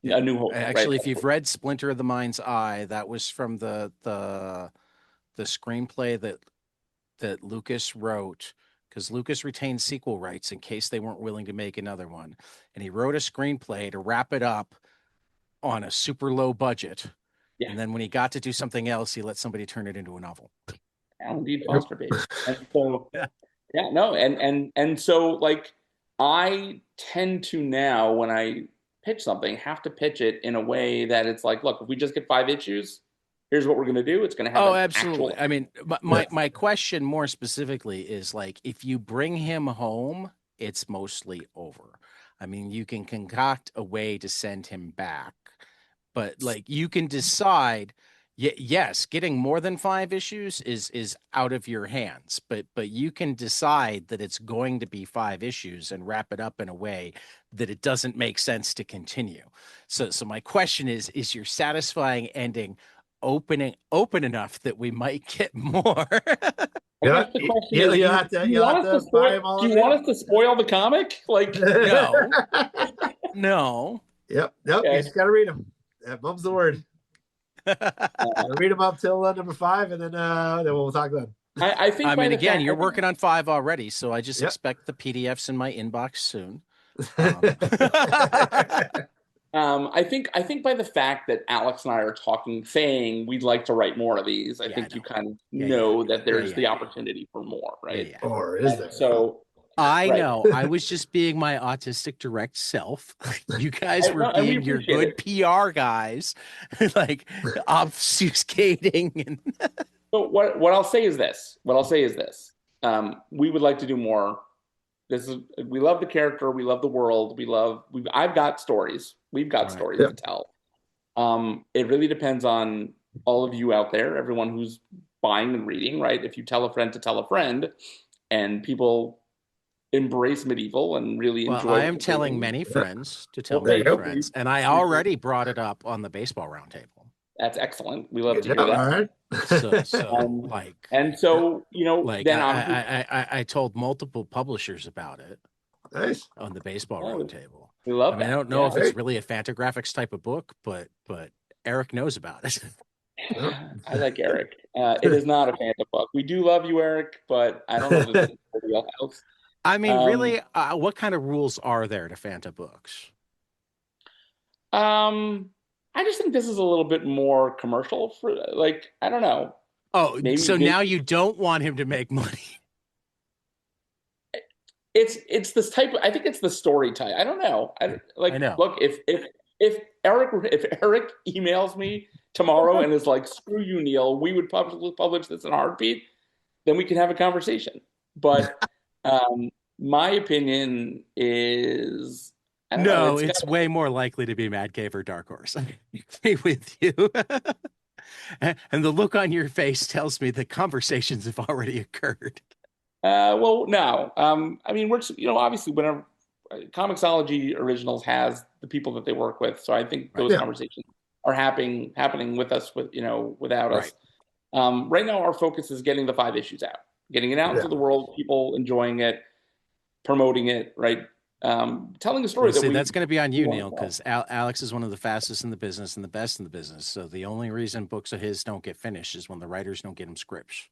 yeah. A New Hope, right? Actually, if you've read Splinter of the Mind's Eye, that was from the screenplay that Lucas wrote, because Lucas retained sequel rights in case they weren't willing to make another one. And he wrote a screenplay to wrap it up on a super low budget. Yeah, And then when he got to do something else, he let somebody turn it into a novel. Alan Dean Yep. Foster baby. And so, Yeah. no, and so like I tend to now, when I pitch something have to pitch it in a way that it's like, look, if we just get 5 issues, here's what we're going to do. It's going to have Oh, an absolutely. actual. I mean, my question more specifically is like, if you bring him home, it's mostly over. I mean, you can concoct a way to send him back, but like you can decide, yes, getting more than 5 issues is out of your hands, but you can decide that it's going to be 5 issues and wrap it up in a way that it doesn't make sense to continue. So my question is your satisfying ending open enough that we might get more? I guess the question is, you'll have do you to want us to buy them spoil? all Do in you want there. us to spoil the comic? Like, No, no. Yep. Nope. Okay. You just gotta read them. Mum's the word. Read them up till number 5, and then we'll talk then. I think. I mean, again, you're working on 5 already, so I just Yep. expect the PDFs in my inbox soon. I think by the fact that Alex and I are talking, saying we'd like to write more of these, I think you kind of know that there's the opportunity for more, right? Or is there? So I know. I was just being my autistic direct self. You guys were being your good PR guys, like obfuscating. And so what I'll say is this. We would like to do more. We love the character. We love the world. I've got stories. We've got stories to tell. It really depends on all of you out there, everyone who's buying and reading, right? If you tell a friend to tell a friend, and people embrace medieval and really enjoy. I am telling many friends to tell many friends, and I already brought it up on the baseball roundtable. That's excellent. We love to hear that. All right. Then I told multiple publishers about it. Nice. On the baseball roundtable. We love that. I don't know if it's really a Fantagraphics type of book, but Eric knows about it. I like Eric. It is not a Fanta book. We do love you, Eric, but I don't know if it's in the wheelhouse. I mean, really, what kind of rules are there to Fanta books? I just think this is a little bit more commercial for, like, I don't know. Oh, maybe now you don't want him to make money. It's this type. I think it's the story type. I don't know. I know. Look, if Eric emails me tomorrow and is like, "Screw you, Neil," we would publish this in a heartbeat. Then we can have a conversation. But my opinion is, it's way more likely to be Mad Cave or Dark Horse. I agree with you. And the look on your face tells me that conversations have already occurred. Well, no. I mean, we're obviously whenever Comixology Originals has the people that they work with, so I think those conversations are happening with us, without us. Right now, our focus is getting the 5 issues out, getting it out into the world, people enjoying it, promoting it, right? Telling a story that's going to be on you, Neil, because Alex is one of the fastest in the business and the best in the business. So the only reason books of his don't get finished is when the writers don't get him scripts.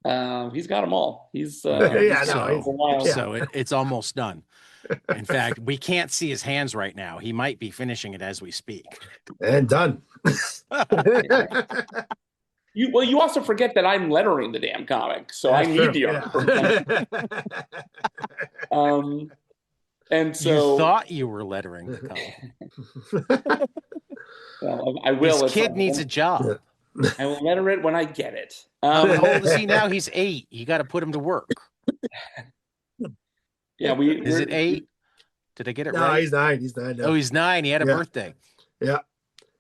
He's got them all. He's it's almost done. In fact, we can't see his hands right now. He might be finishing it as we speak. And done. You also forget that I'm lettering the damn comic, so I need the art. And so you thought you were lettering the comic. Well, I will. This kid needs a job. I will letter it when I get it. How old is he now? He's 8. You got to put him to work. Yeah, is it 8? Did I get it right? No, he's 9. He's 9 now. Oh, he's 9. He had a birthday. Yeah,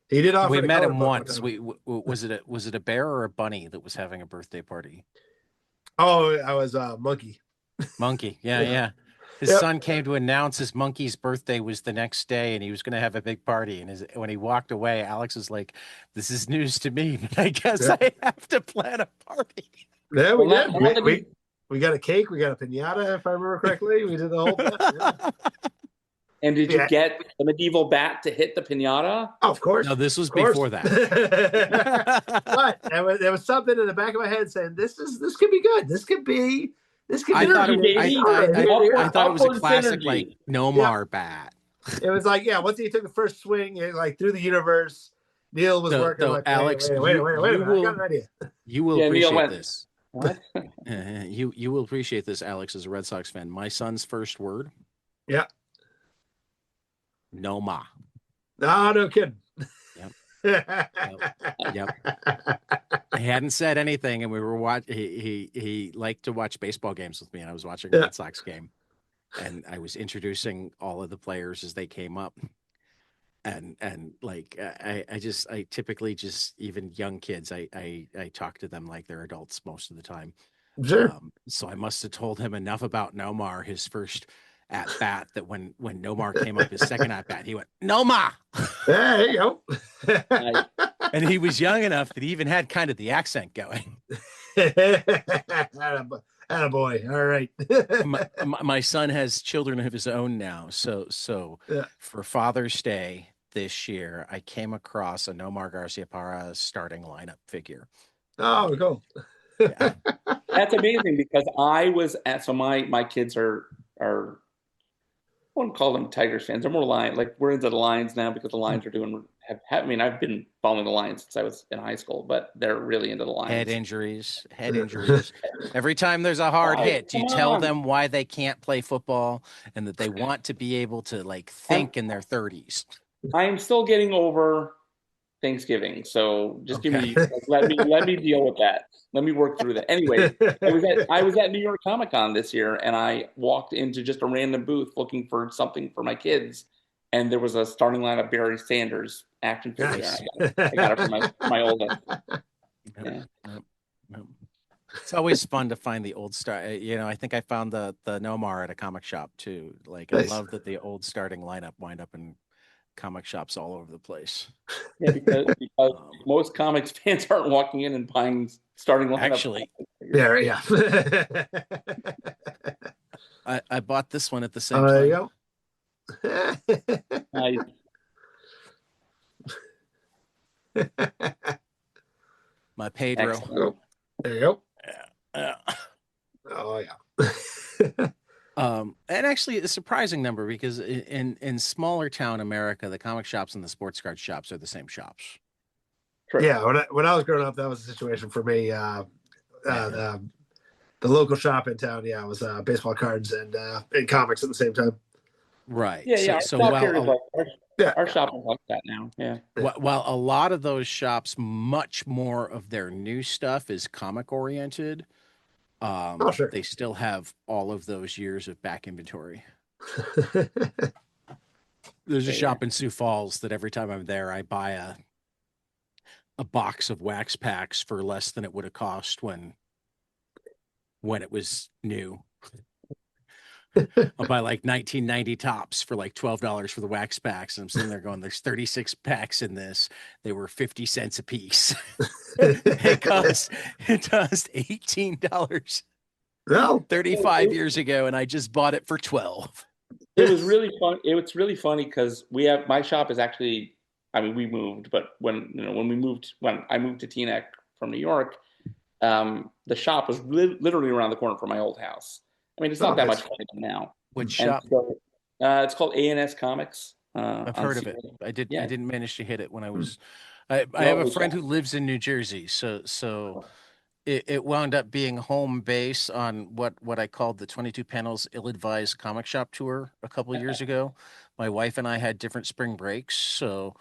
he did. We met him once. Was it a bear or a bunny that was having a birthday party? Oh, I was monkey. Monkey, yeah. His son came to announce his monkey's birthday was the next day, and he was going to have a big party. And when he walked away, Alex was like, "This is news to me, but I guess I have to plan a party." Yeah, we did. We got a cake. We got a piñata, if I remember correctly. We did the whole thing. Yeah. And did you get the medieval bat to hit the piñata? Oh, of course. No, this was before that. But there was something in the back of my head saying, "This could be good. This could be." I thought it was a classic, like, Nomar bat. It was like, once he took the first swing, it, through the universe, Neil was working. Like, Alex, wait a minute, I got an idea. You will appreciate this. What? You will appreciate this, Alex, as a Red Sox fan. My son's first word. Yeah. Noma. No, no kidding. Yep. Yep. He hadn't said anything, and we were he liked to watch baseball games with me, and I was watching a Yeah. Red Sox game, and I was introducing all of the players as they came up. And like I typically just, even young kids, I talk to them like they're adults most of the time. Sure. So I must have told him enough about Nomar, his first at bat, that when Nomar came up, his second at bat, he went, Nomar. There you go. And he was young enough that he even had kind of the accent going. Attaboy. All right. My son has children of his own now. So Yeah. for Father's Day this year, I came across a Nomar Garciaparra starting lineup figure. Oh, cool. Yeah. That's amazing, because I was at, so my kids are I wouldn't call them Tigers fans. They're more Lions. Like, we're into the Lions now because the Lions are doing. I mean, I've been following the Lions since I was in high school, but they're really into the Lions. Head injuries. Every time there's a hard hit, you tell them why they can't play football and that they want to be able to like think in their 30s. I'm still getting over Thanksgiving, so just give me, Okay. let me deal with that. Let me work through that. Anyway, I was at New York Comic Con this year, and I walked into just a random booth looking for something for my kids, and there was a starting lineup Barry Sanders action figure. Nice. I got it for my oldest. Yeah. It's always fun to find the old star. I think I found the Nomar at a comic shop too. Like, Nice. I love that the old starting lineup wind up in comic shops all over the place. Yeah, because most comics fans aren't walking in and buying starting lineup. Actually, yeah. I bought this one at the same There time. you go. My Pedro. Excellent. There you go. Yeah. Oh yeah. And actually a surprising number, because in smaller town America, the comic shops and the sports card shops are the same shops. True. Yeah, when I was growing up, that was the situation for me. The local shop in town, yeah, it was baseball cards and comics at the same time. Right. Yeah. Our Yeah. shop is like that now. Yeah. While a lot of those shops, much more of their new stuff is comic oriented, Sure. they still have all of those years of back inventory. There's a shop in Sioux Falls that every time I'm there, I buy a box of wax packs for less than it would have cost when it was new. I'll buy like 1990 tops for like $12 for the wax packs, and I'm sitting there going, "There's 36 packs in this. They were 50 cents a piece. It cost $18 No. 35 years ago, and I just bought it for 12." It was really fun. It's really funny because my shop is actually. I mean, we moved, but when I moved to Teaneck from New York, the shop was literally around the corner from my old house. I mean, it's not that much fun now. Which shop? So, it's called A&S Comics. I've heard of it. I didn't manage to hit it when I was. I Well, have a friend who lives in New Jersey, so it wound up being home base on what I called the 22 panels ill-advised comic shop tour a couple of years ago. My wife and I had different spring breaks, so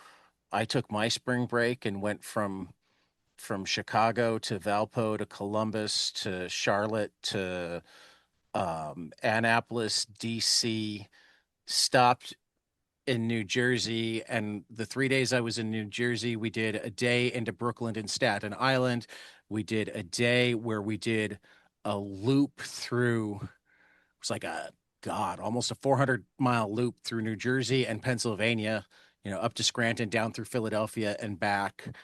I took my spring break and went from Chicago to Valpo to Columbus to Charlotte to Annapolis, DC, stopped in New Jersey. And the 3 days I was in New Jersey, we did a day into Brooklyn and Staten Island. We did a day where we did a loop through, it was like almost a 400-mile loop through New Jersey and Pennsylvania, up to Scranton, down through Philadelphia and back.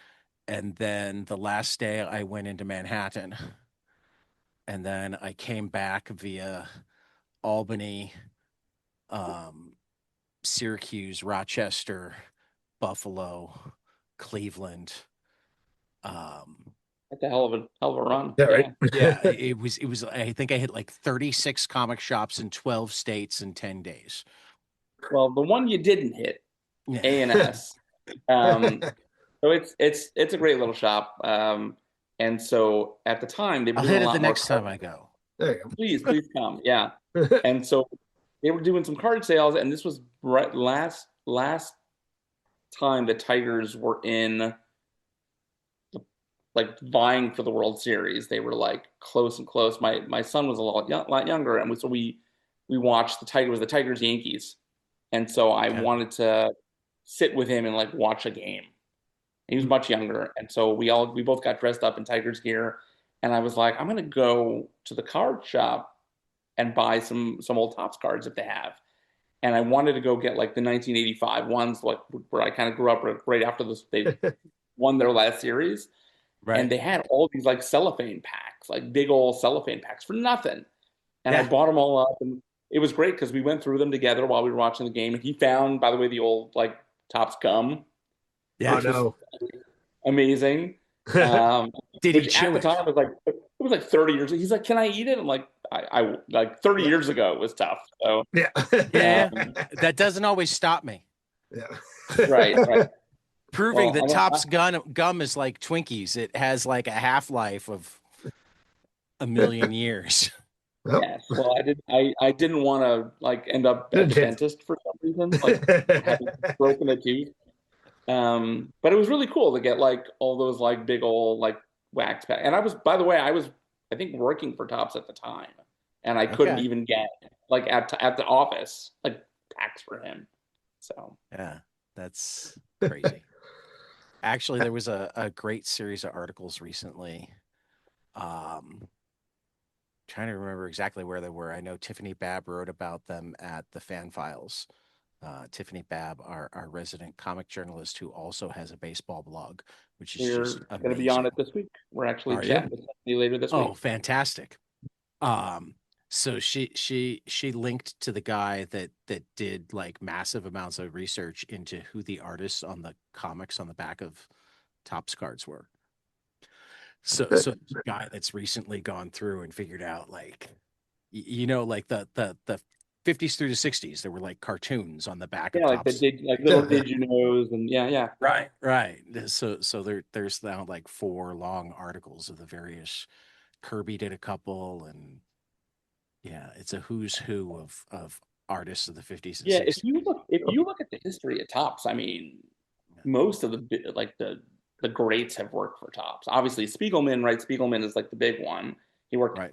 And then the last day I went into Manhattan. And then I came back via Albany, Syracuse, Rochester, Buffalo, Cleveland. That's a hell of a run. Yeah, right. Yeah, it was. I think I hit like 36 comic shops in 12 states in 10 days. Well, the one you didn't hit, Yeah. A&S. So it's a great little shop. And so at the time, I'll hit it the next time I go. There you go. Please come. Yeah. And so they were doing some card sales, and this was right last time the Tigers were in like vying for the World Series. They were like close and close. My son was a lot younger, and we watched the Tigers Yankees, and so I Okay. wanted to sit with him and like watch a game. He was much younger, and so we both got dressed up in Tigers gear, and I was like, I'm gonna go to the card shop and buy some old Topps cards if they have. And I wanted to go get like the 1985 ones, like where I kind of grew up right after they won their last series, and Right. they had all these like cellophane packs, like big old cellophane packs for nothing. And I Yeah. bought them all up, and it was great because we went through them together while we were watching the game. And he found, by the way, the old like Topps gum, Oh Yeah. which was no. amazing. Yeah. Um, Did he which at chew the it? time was like it was like 30 years. He's like, "Can I eat it?" I'm like, I like 30 years ago it was tough. So Yeah. Yeah. um, That doesn't always stop me. Yeah. right. Proving Well, that I, Topps gum is like Twinkies. It has like a half-life of a million years. Well, yes. Well, I didn't want to like end up at good the chance. dentist for some reason, like having broken a tooth. But it was really cool to get like all those like big old like wax pack. And I was, by the way, I think working for Topps at the time, and I couldn't Okay. even get like at the office like packs for him. So Yeah. That's crazy. Actually, there was a great series of articles recently. Um, Trying to remember exactly where they were. I know Tiffany Babb wrote about them at the Fan Files. Tiffany Babb, our resident comic journalist, who also has a baseball blog, which is just we're going to be on amazing. it this week. We're actually Are you? chatting with somebody later this Oh, week. fantastic. Um, so she linked to the guy that did like massive amounts of research into who the artists on the comics on the back of Topps cards were. So there's a guy that's recently gone through and figured out like like the 50s through the 60s, there were like cartoons on the back of Yeah, like the Topps. like little did you knows, and yeah. Right. So there's now like four long articles of the various. Kirby did a couple, and yeah, it's a who's who of artists of the 50s and Yeah, 60s. if you look at the history of Topps, I mean, most of the greats have worked for Topps. Obviously, Spiegelman, right? Spiegelman is like the big one. He worked Right.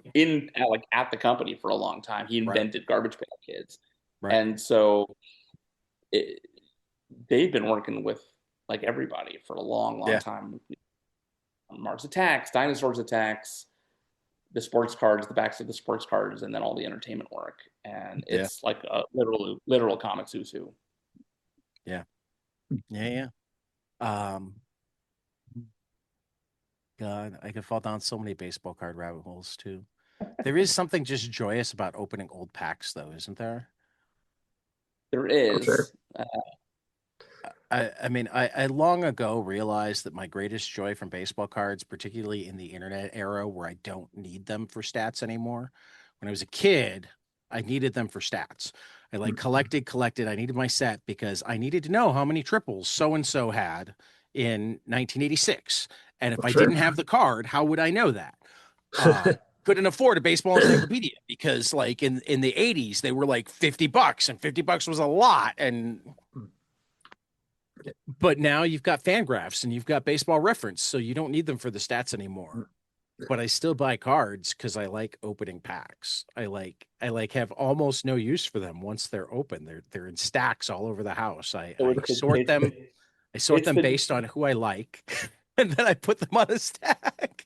at the company for a long time. He Right. invented Garbage Pail Kids, Right. and so it, they've been working with like everybody for a long Yeah. time. Mars Attacks, Dinosaurs Attacks, the sports cards, the backs of the sports cards, and then all the entertainment work. And Yeah. it's like a literal comics who's who. Yeah. Yeah. Um, God, I could fall down so many baseball card rabbit holes too. There is something just joyous about opening old packs, though, isn't there? There For sure. is. I mean, I long ago realized that my greatest joy from baseball cards, particularly in the internet era where I don't need them for stats anymore. When I was a kid, I needed them for stats. I like collected. I needed my set because I needed to know how many triples so and so had in 1986. And if For I sure. didn't have the card, how would I know that? Couldn't afford a baseball encyclopedia because like in the 80s they were like $50 and $50 was a lot. And but now you've got Fangraphs and you've got Baseball Reference, so you don't need them for the stats anymore. But I still buy cards because I like opening packs. I like have almost no use for them once they're open. They're in stacks all over the house. I, So I sort them. I sort it's them the based on who I like, and then I put them on a stack.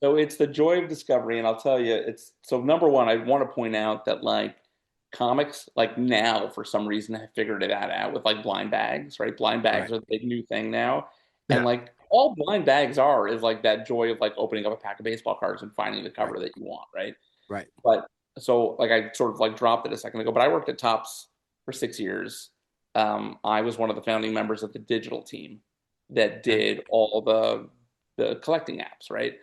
so it's the joy of discovery, and I'll tell you, it's so number one. I want to point out that like comics, like now for some reason have figured it out with like blind bags, right? Blind bags Right, are the big new thing now, and Yeah. like all blind bags are is like that joy of like opening up a pack of baseball cards and finding the right, cover that you want, right? right. But so like I sort of like dropped it a second ago, but I worked at Topps for 6 years. I was one of the founding members of the digital team that Okay. did all the collecting apps, right?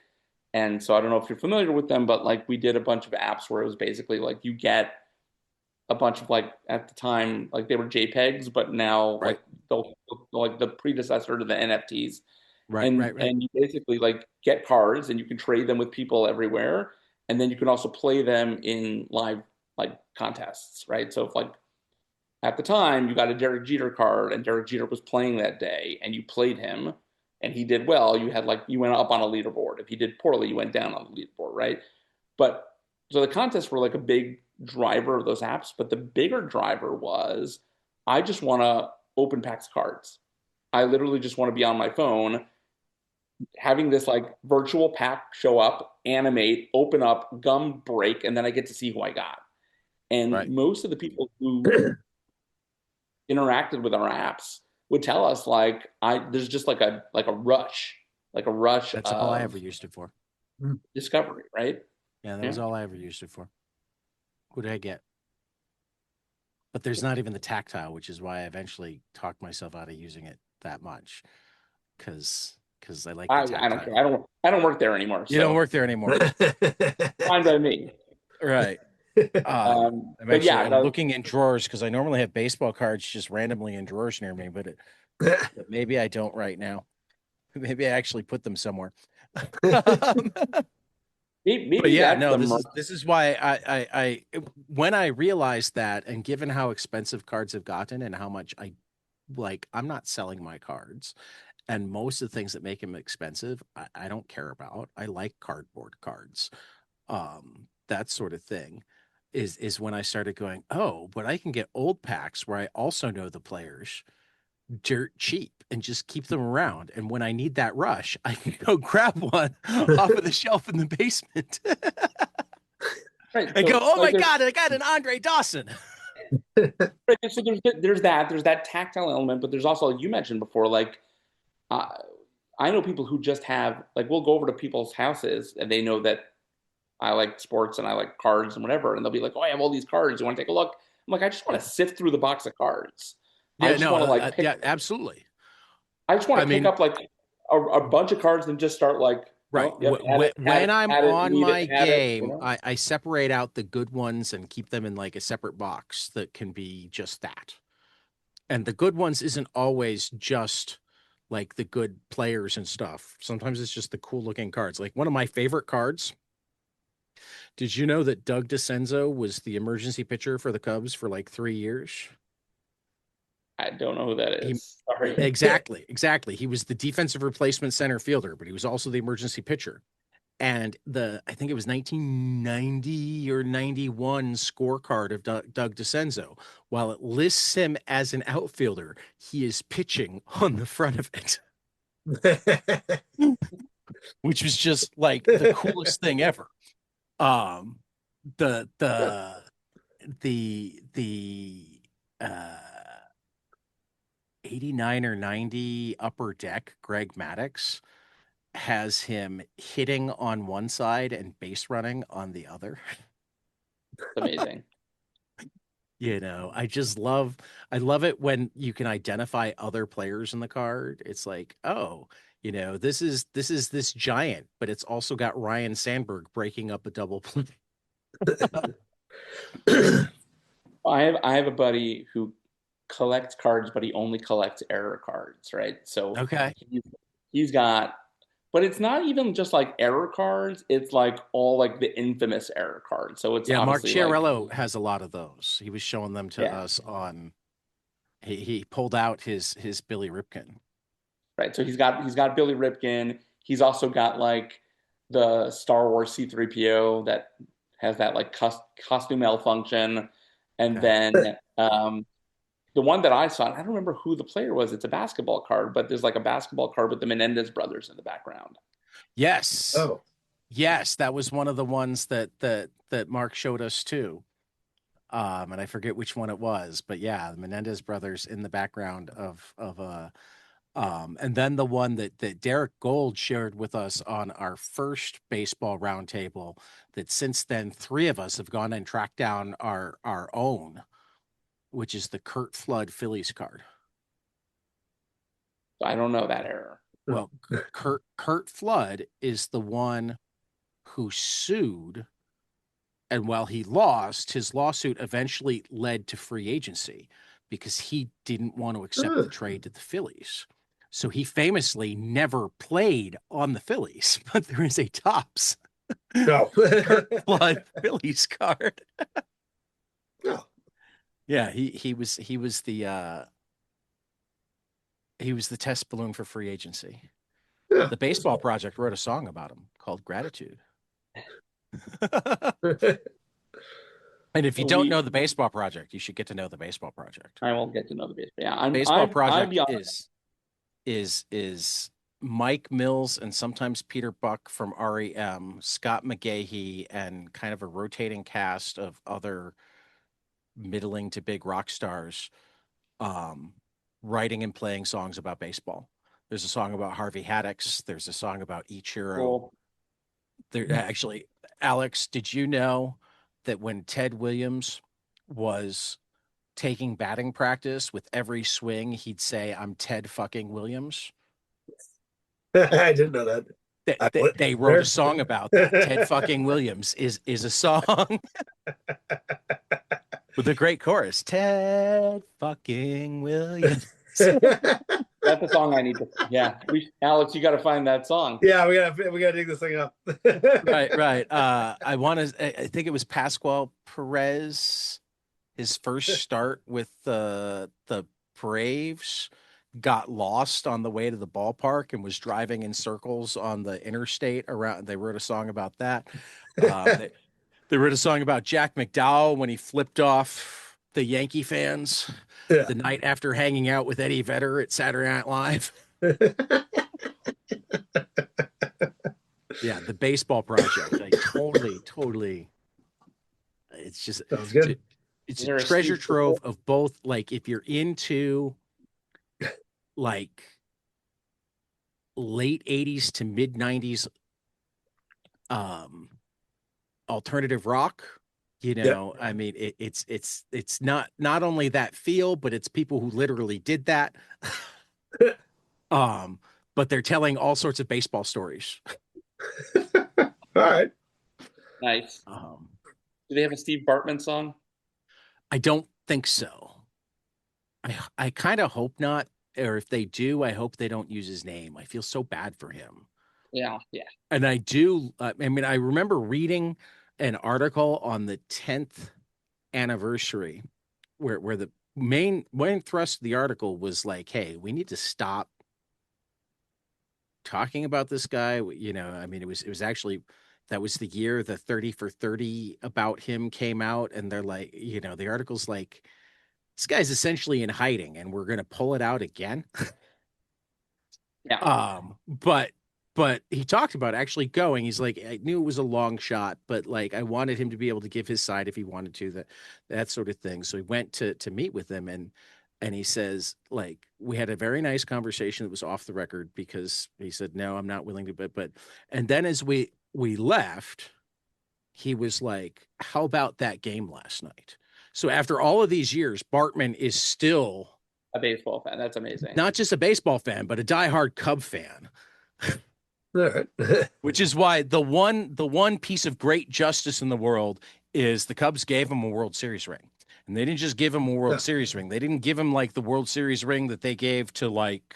And so I don't know if you're familiar with them, but like we did a bunch of apps where it was basically like you get a bunch of like at the time like they were JPEGs, but now Right, like they'll like the predecessor to the NFTs, right, and right, right. you basically like get cards and you can trade them with people everywhere, and then you can also play them in live like contests, right? So if like at the time you got a Derek Jeter card and Derek Jeter was playing that day and you played him and he did well, you had like, you went up on a leaderboard. If he did poorly, you went down on the leaderboard, right? But so the contests were like a big driver of those apps, but the bigger driver was I just want to open packs of cards. I literally just want to be on my phone having this like virtual pack show up, animate, open up, gum break, and then I get to see who I got. And Right. most of the people who interacted with our apps would tell us like there's just like a rush, That's all I of ever used it for. discovery, right? Yeah, that Yeah. was all I ever used it for. Who did I get? But there's not even the tactile, which is why I eventually talked myself out of using it that much. Because I like the I don't care. tactile. I don't work there anymore. You don't So work there anymore. fine by me. Right. But yeah, I'm looking in drawers because I normally have baseball cards just randomly in drawers near me, but maybe I don't right now. Maybe I actually put them somewhere. maybe But yeah, that's no, the this is why when I realized that, and given how expensive cards have gotten and how much I'm not selling my cards, and most of the things that make them expensive, I don't care about. I like cardboard cards, that sort of thing. Is when I started going, oh, but I can get old packs where I also know the players dirt cheap and just keep them around. And when I need that rush, I can go grab one off of the shelf in the basement right. and So go, oh my like God, I got an Andre Dawson. right, so there's that tactile element, but there's also like you mentioned before, like uh, I know people who just have like we'll go over to people's houses and they know that I like sports and I like cards and whatever, and they'll be like, "Oh, I have all these cards. You want to take a look?" I'm like, I just want to sift through the box of cards. I Yeah, just no, want to like pick. yeah, absolutely. I just want I to pick mean, up like a bunch of cards and just start like, right. oh, yep, had When I'm it, on need it, my had it, you game, know. I separate out the good ones and keep them in like a separate box that can be just that. And the good ones isn't always just like the good players and stuff. Sometimes it's just the cool looking cards. Like one of my favorite cards. Did you know that Doug DeCenzo was the emergency pitcher for the Cubs for like 3 years? I don't know who that He is. Sorry. exactly. He was the defensive replacement center fielder, but he was also the emergency pitcher. And I think it was 1990 or 91 scorecard of Doug DeCenzo. While it lists him as an outfielder, he is pitching on the front of it, which was just like the coolest thing ever. Um, the the the 89 or 90 upper deck Greg Maddux has him hitting on one side and base running on the other. It's amazing. I love it when you can identify other players in the card. It's like, oh, this giant, but it's also got Ryan Sandberg breaking up a double play. I have a buddy who collects cards, but he only collects error cards, right? So Okay. he's got, but it's not even just like error cards. It's like all like the infamous error cards. So it's Yeah, Mark obviously like, Chiarello has a lot of those. He was showing them to yeah, us on he pulled out his Billy Ripken. right. So he's got Billy Ripken. He's also got like the Star Wars C3PO that has that like costume malfunction, and Okay. then the one that I saw, I don't remember who the player was. It's a basketball card, but there's like a basketball card with the Menendez brothers in the background. Yes. Oh, Yes, that was one of the ones that Mark showed us too. And I forget which one it was, but yeah, the Menendez brothers in the background of and then the one that Derek Gold shared with us on our first baseball roundtable, that since then three of us have gone and tracked down our own, which is the Kurt Flood Phillies card. So I don't know that error. Well, Kurt Flood is the one who sued, and while he lost, his lawsuit eventually led to free agency because he didn't want to accept the trade to the Phillies. So he famously never played on the Phillies, but there is a Topps no. Kurt Flood Phillies card. No. Yeah, he was the test balloon for free agency. Yeah. The Baseball Project wrote a song about him called Gratitude. And if you don't know We the Baseball Project, you should get to know the Baseball Project. I won't get to know the baseball. Yeah, Baseball I'll Project be honest. is Mike Mills and sometimes Peter Buck from REM, Scott McGahee, and kind of a rotating cast of other middling to big rock stars, um, writing and playing songs about baseball. There's a song about Harvey Haddix. There's a song about Ichiro. Well, There actually, Alex, did you know that when Ted Williams was taking batting practice, with every swing, he'd say, "I'm Ted fucking Williams"? I didn't know that. They wrote a song about that. Ted fucking Williams is a song with a great chorus. Ted fucking Williams. that's a song I need to. Yeah, Alex, you got to find that song. Yeah, we gotta dig this thing up. Right, right. I think it was Pascual Perez. His first start with the Braves got lost on the way to the ballpark and was driving in circles on the interstate around. They wrote a song about that. They wrote a song about Jack McDowell when he flipped off the Yankee fans Yeah. the night after hanging out with Eddie Vedder at Saturday Night Live. Yeah, the Baseball Project. I totally. It's just Sounds good. it's Is a there a treasure Steve trove of both. Like if you're into like late 80s to mid 90s um alternative rock, Yep. I mean it's not only that feel, but it's people who literally did that. um but they're telling all sorts of baseball stories. All right. Nice. um Do they have a Steve Bartman song? I don't think so. I kind of hope not, or if they do, I hope they don't use his name. I feel so bad for him. Yeah, yeah. And I do. I mean, I remember reading an article on the 10th anniversary where the main thrust of the article was like, "Hey, we need to stop talking about this guy." I mean, it was actually that was the year the 30 for 30 about him came out, and they're like, the article's like, this guy's essentially in hiding, and we're gonna pull it out again. Yeah. But he talked about actually going. He's like, I knew it was a long shot, but like I wanted him to be able to give his side if he wanted to, that sort of thing. So he went to meet with him, and he says, like, we had a very nice conversation that was off the record, because he said, no, I'm not willing to, but and then as we left, he was like, how about that game last night? So after all of these years, Bartman is still A baseball fan. That's amazing. not just a baseball fan, but a diehard Cub fan. All right. Which is why the one piece of great justice in the world is the Cubs gave him a World Series ring. And they didn't just give him a World Yeah. Series ring. They didn't give him like the World Series ring that they gave to like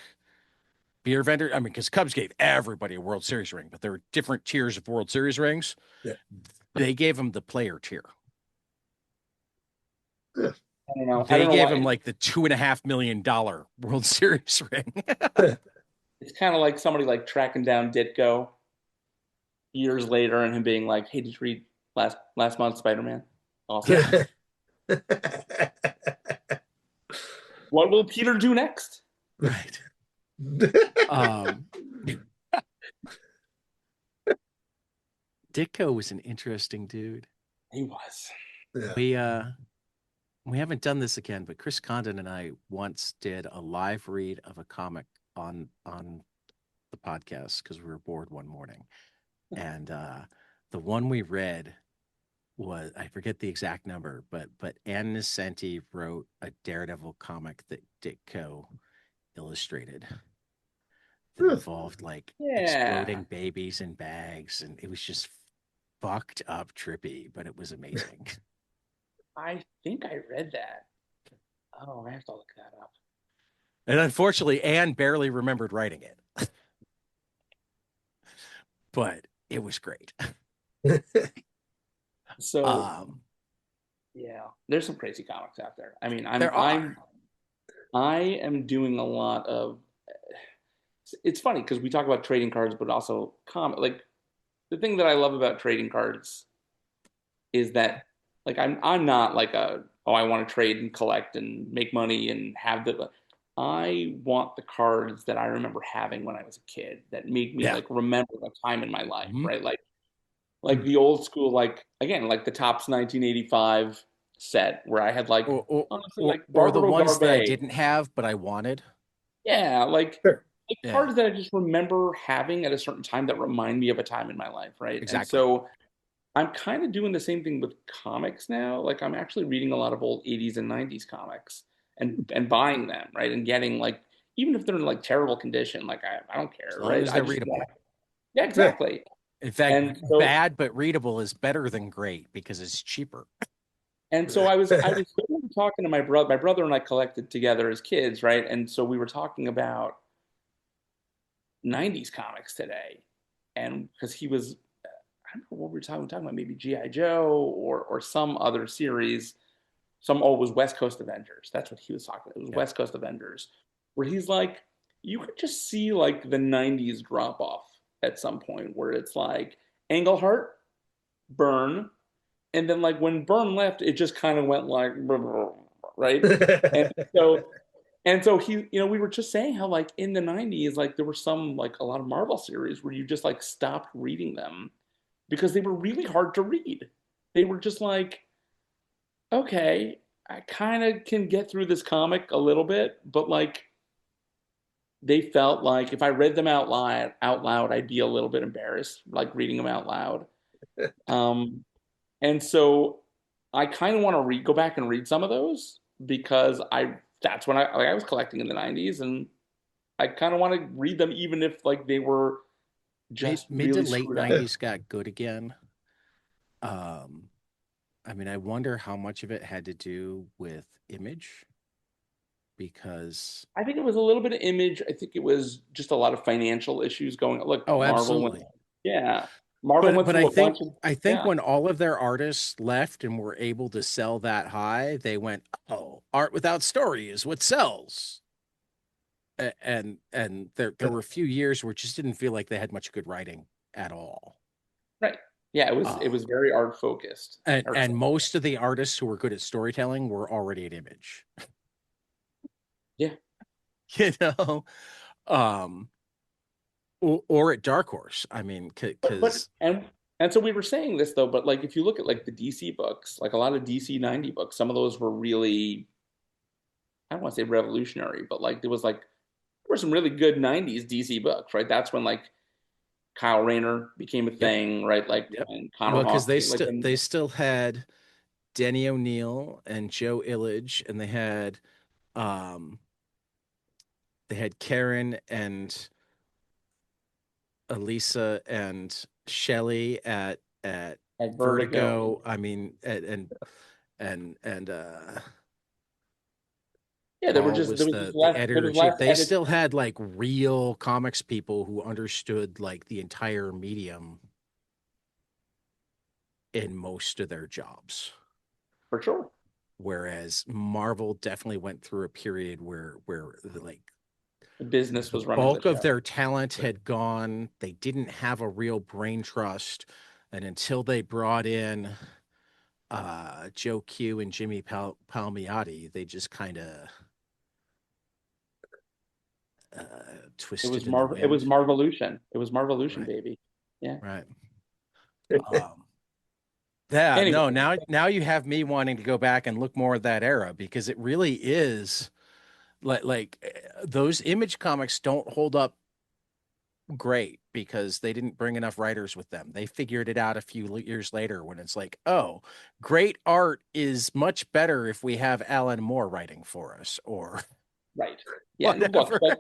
beer vendor. I mean, because Cubs gave everybody a World Series ring, but there are different tiers of World Series rings. Yeah. They gave him the player tier. Yeah. I don't know. I They don't know gave why. him like the $2.5 million World Series ring. It's kind of like somebody like tracking down Ditko years later and him being like, "Hey, did you read last month's Spider-Man? Awesome. Yeah. What will Peter do next?" Right. Ditko was an interesting dude. He was. Yeah. We haven't done this again, but Chris Condon and I once did a live read of a comic on the podcast because we were bored one morning. And the one we read was, I forget the exact number, but Ann Nesenti wrote a Daredevil comic that Ditko illustrated that involved like Yeah. exploding babies in bags, and it was just fucked up trippy, but it was amazing. I think I read that. Oh, I have to look that up. And unfortunately, Anne barely remembered writing it, but it was great. So Yeah, there's some crazy comics out there. I mean, There are. I am doing a lot of. It's funny because we talk about trading cards, but also comic. Like the thing that I love about trading cards is that like I'm not like a oh I want to trade and collect and make money and have the I want the cards that I remember having when I was a kid that make me Yeah. like remember the time in my life, Mhm. right? Like the old school, like again, like the Topps 1985 set where I had like Or, or honestly like or the Barbaro ones that I Garbe. didn't have but I wanted. Yeah, Sure. like Yeah, cards that I just remember having at a certain time that remind me of a time in my life, right? And exactly. so I'm kind of doing the same thing with comics now. Like I'm actually reading a lot of old 80s and 90s comics and buying them, right? And getting like even if they're in like terrible condition, like I don't As care, long right? as I they're just want readable. yeah, Yeah. exactly. In fact, And so bad but readable is better than great because it's cheaper. and so I was talking to my brother. My brother and I collected together as kids, right? And so we were talking about 90s comics today. And because he was I don't know what we were talking about maybe G.I. Joe or some other series. It was West Coast Avengers. That's what he was talking about. It was Yeah. West Coast Avengers, where he's like, you could just see like the '90s drop off at some point, where it's like Englehart, Byrne, and then like when Byrne left, it just kind of went like, right, and so he, we were just saying how like in the '90s, like there were some like a lot of Marvel series where you just like stopped reading them because they were really hard to read. They were just like okay, I kind of can get through this comic a little bit, but like they felt like if I read them out loud, I'd be a little bit embarrassed, like reading them out loud. Um, and so I kind of want to go back and read some of those because that's when I was collecting in the '90s, and I kind of want to read them even if like they were just Mid to really late screwed up. 90s got good again. Um, I mean, I wonder how much of it had to do with image because I think it was a little bit of image. I think it was just a lot of financial issues going. Look, oh, Marvel went, absolutely. yeah, Marvel But went but through a bunch of, I think yeah, when all of their artists left and were able to sell that high, they went, "Oh, art without story is what sells." And there were a few years where it just didn't feel like they had much good writing at all. right, yeah. It Uh, was very art focused. and most of the artists who were good at storytelling were already at Image, Yeah, you know, um, or at Dark Horse. I mean, but because and so we were saying this though, but like if you look at like the DC books, like a lot of DC '90 books, some of those were really I don't want to say revolutionary, but like there were some really good '90s DC books, right? That's when like Kyle Rayner became a yep, thing, right? Like yep. and Connor Well, because Hawke, like when they still had Denny O'Neil and Joe Illidge, and um they had Karen and Elisa and Shelley at at Vertigo, Vertigo. I mean, and yeah, Paul was there was just the less there editor was in less chief. They edit still had like real comics people who understood like the entire medium in most of their jobs. for sure. Whereas Marvel definitely went through a period where like The business the was running the bulk of show. their talent had gone. They didn't have a real brain trust. And until they brought in Joe Q and Jimmy Palmiotti, they just kind of twisted in the It was wind. Marvolution. It was Marvolution, Right. baby. Yeah. Right. Um, yeah, Anyway, no, now you have me wanting to go back and look more at that era because it really is those Image comics don't hold up great because they didn't bring enough writers with them. They figured it out a few years later when it's like, oh, great art is much better if we have Alan Moore writing for us or right. Yeah. And look, whatever. like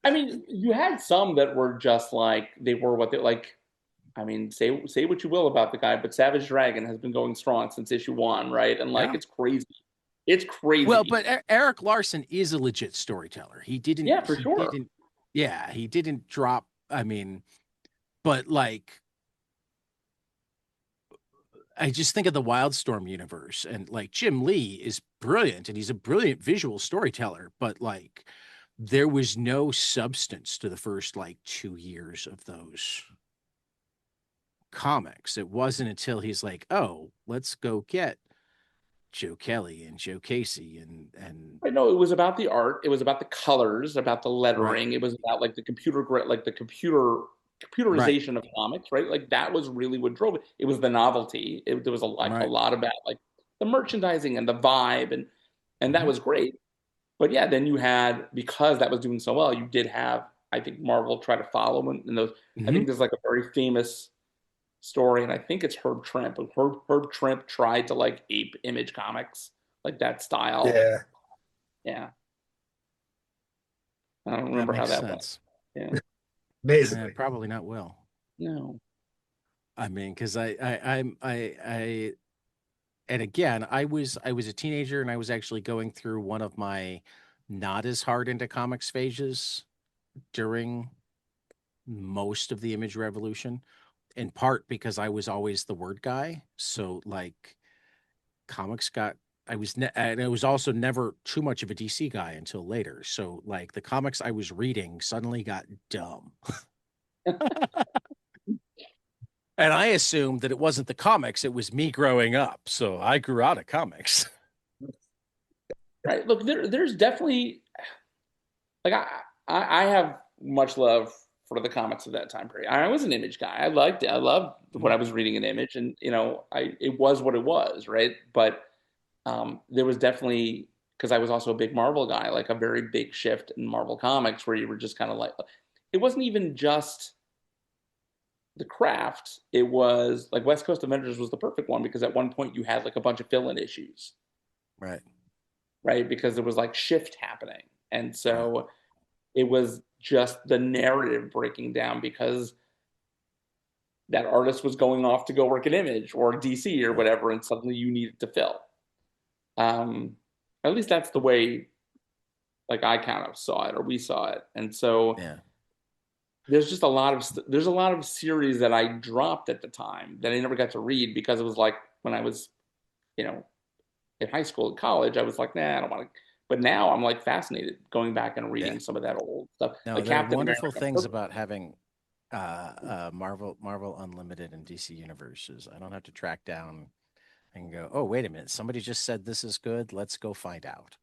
I mean, you had some that were just like they were what they like. I mean, say what you will about the guy, but Savage Dragon has been going strong since issue one, right? And like Yeah. it's crazy. It's Well, crazy. but Eric Larson is a legit storyteller. Yeah, for He sure. didn't, yeah, he didn't drop. I mean, but like I just think of the Wildstorm universe, and like Jim Lee is brilliant and he's a brilliant visual storyteller, but like there was no substance to the first like 2 years of those comics. It wasn't until he's like, oh, let's go get Joe Kelly and Joe Casey and I know it was about the art, it was about the colors, about the right, lettering, it was about like the right, computerization of comics, right? Like that was really what drove it. It was the novelty. There was a right. lot about like the merchandising and the vibe, and that Hmm. was great. But yeah, then you had, because that was doing so well, you did have, I think, Marvel try to follow in those. I Hmm. think there's like a very famous story, and I think it's Herb Trimp. Herb Trimp tried to like ape Image Comics, like that style. Yeah, Yeah, I don't That remember how makes that went. sense. Yeah, basically. Probably not well. no, I mean, because and again, I was a teenager and I was actually going through one of my not as hard into comics phases during most of the Image Revolution, in part because I was always the word guy. So like comics got and I was also never too much of a DC guy until later. So like the comics I was reading suddenly got dumb. And I assumed that it wasn't the comics, it was me growing up. So I grew out of comics. right. Look, there's definitely like I have much love for the comics of that time period. I was an Image guy. I liked it. I loved what I was reading in Image, and I it was what it was, right? But there was definitely, because I was also a big Marvel guy, like a very big shift in Marvel comics where you were just kind of like, it wasn't even just the craft. It was like West Coast Avengers was the perfect one because at one point you had like a bunch of fill-in issues, Right. right? Because there was like shift happening, and Right. so it was just the narrative breaking down because that artist was going off to go work at Image or DC or Right. whatever, and suddenly you needed to fill. Um, at least that's the way like I kind of saw it or we saw it, and so Yeah. there's just there's a lot of series that I dropped at the time that I never got to read because it was like when I was you know in high school and college I was like, nah, I don't want to. But now I'm like fascinated going back and Yeah. reading some of that old stuff, No, like there are Captain wonderful America. things about having Marvel Unlimited and DC universes. I don't have to track down and go, oh, wait a minute, somebody just said this is good. Let's go find out.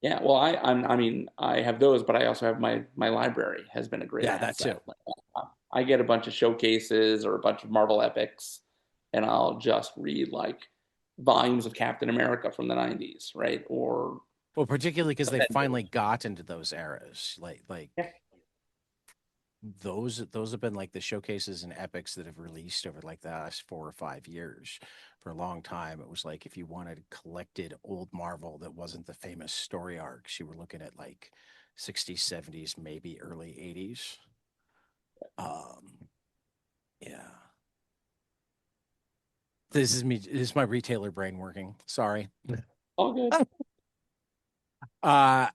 Yeah, well, I mean, I have those, but I also have my library has been a great Yeah, that asset. too. Like, I get a bunch of showcases or a bunch of Marvel epics, and I'll just read like volumes of Captain America from the '90s, right? Or Well, particularly because they finally Avengers. got into those eras. Like Yeah. those have been like the showcases and epics that have released over like the last 4 or 5 years. For a long time, it was like if you wanted collected old Marvel that wasn't the famous story arcs, you were looking at like 60s, 70s, maybe early 80s. Yeah. This is me. This is my retailer brain working. Sorry. All good. Uh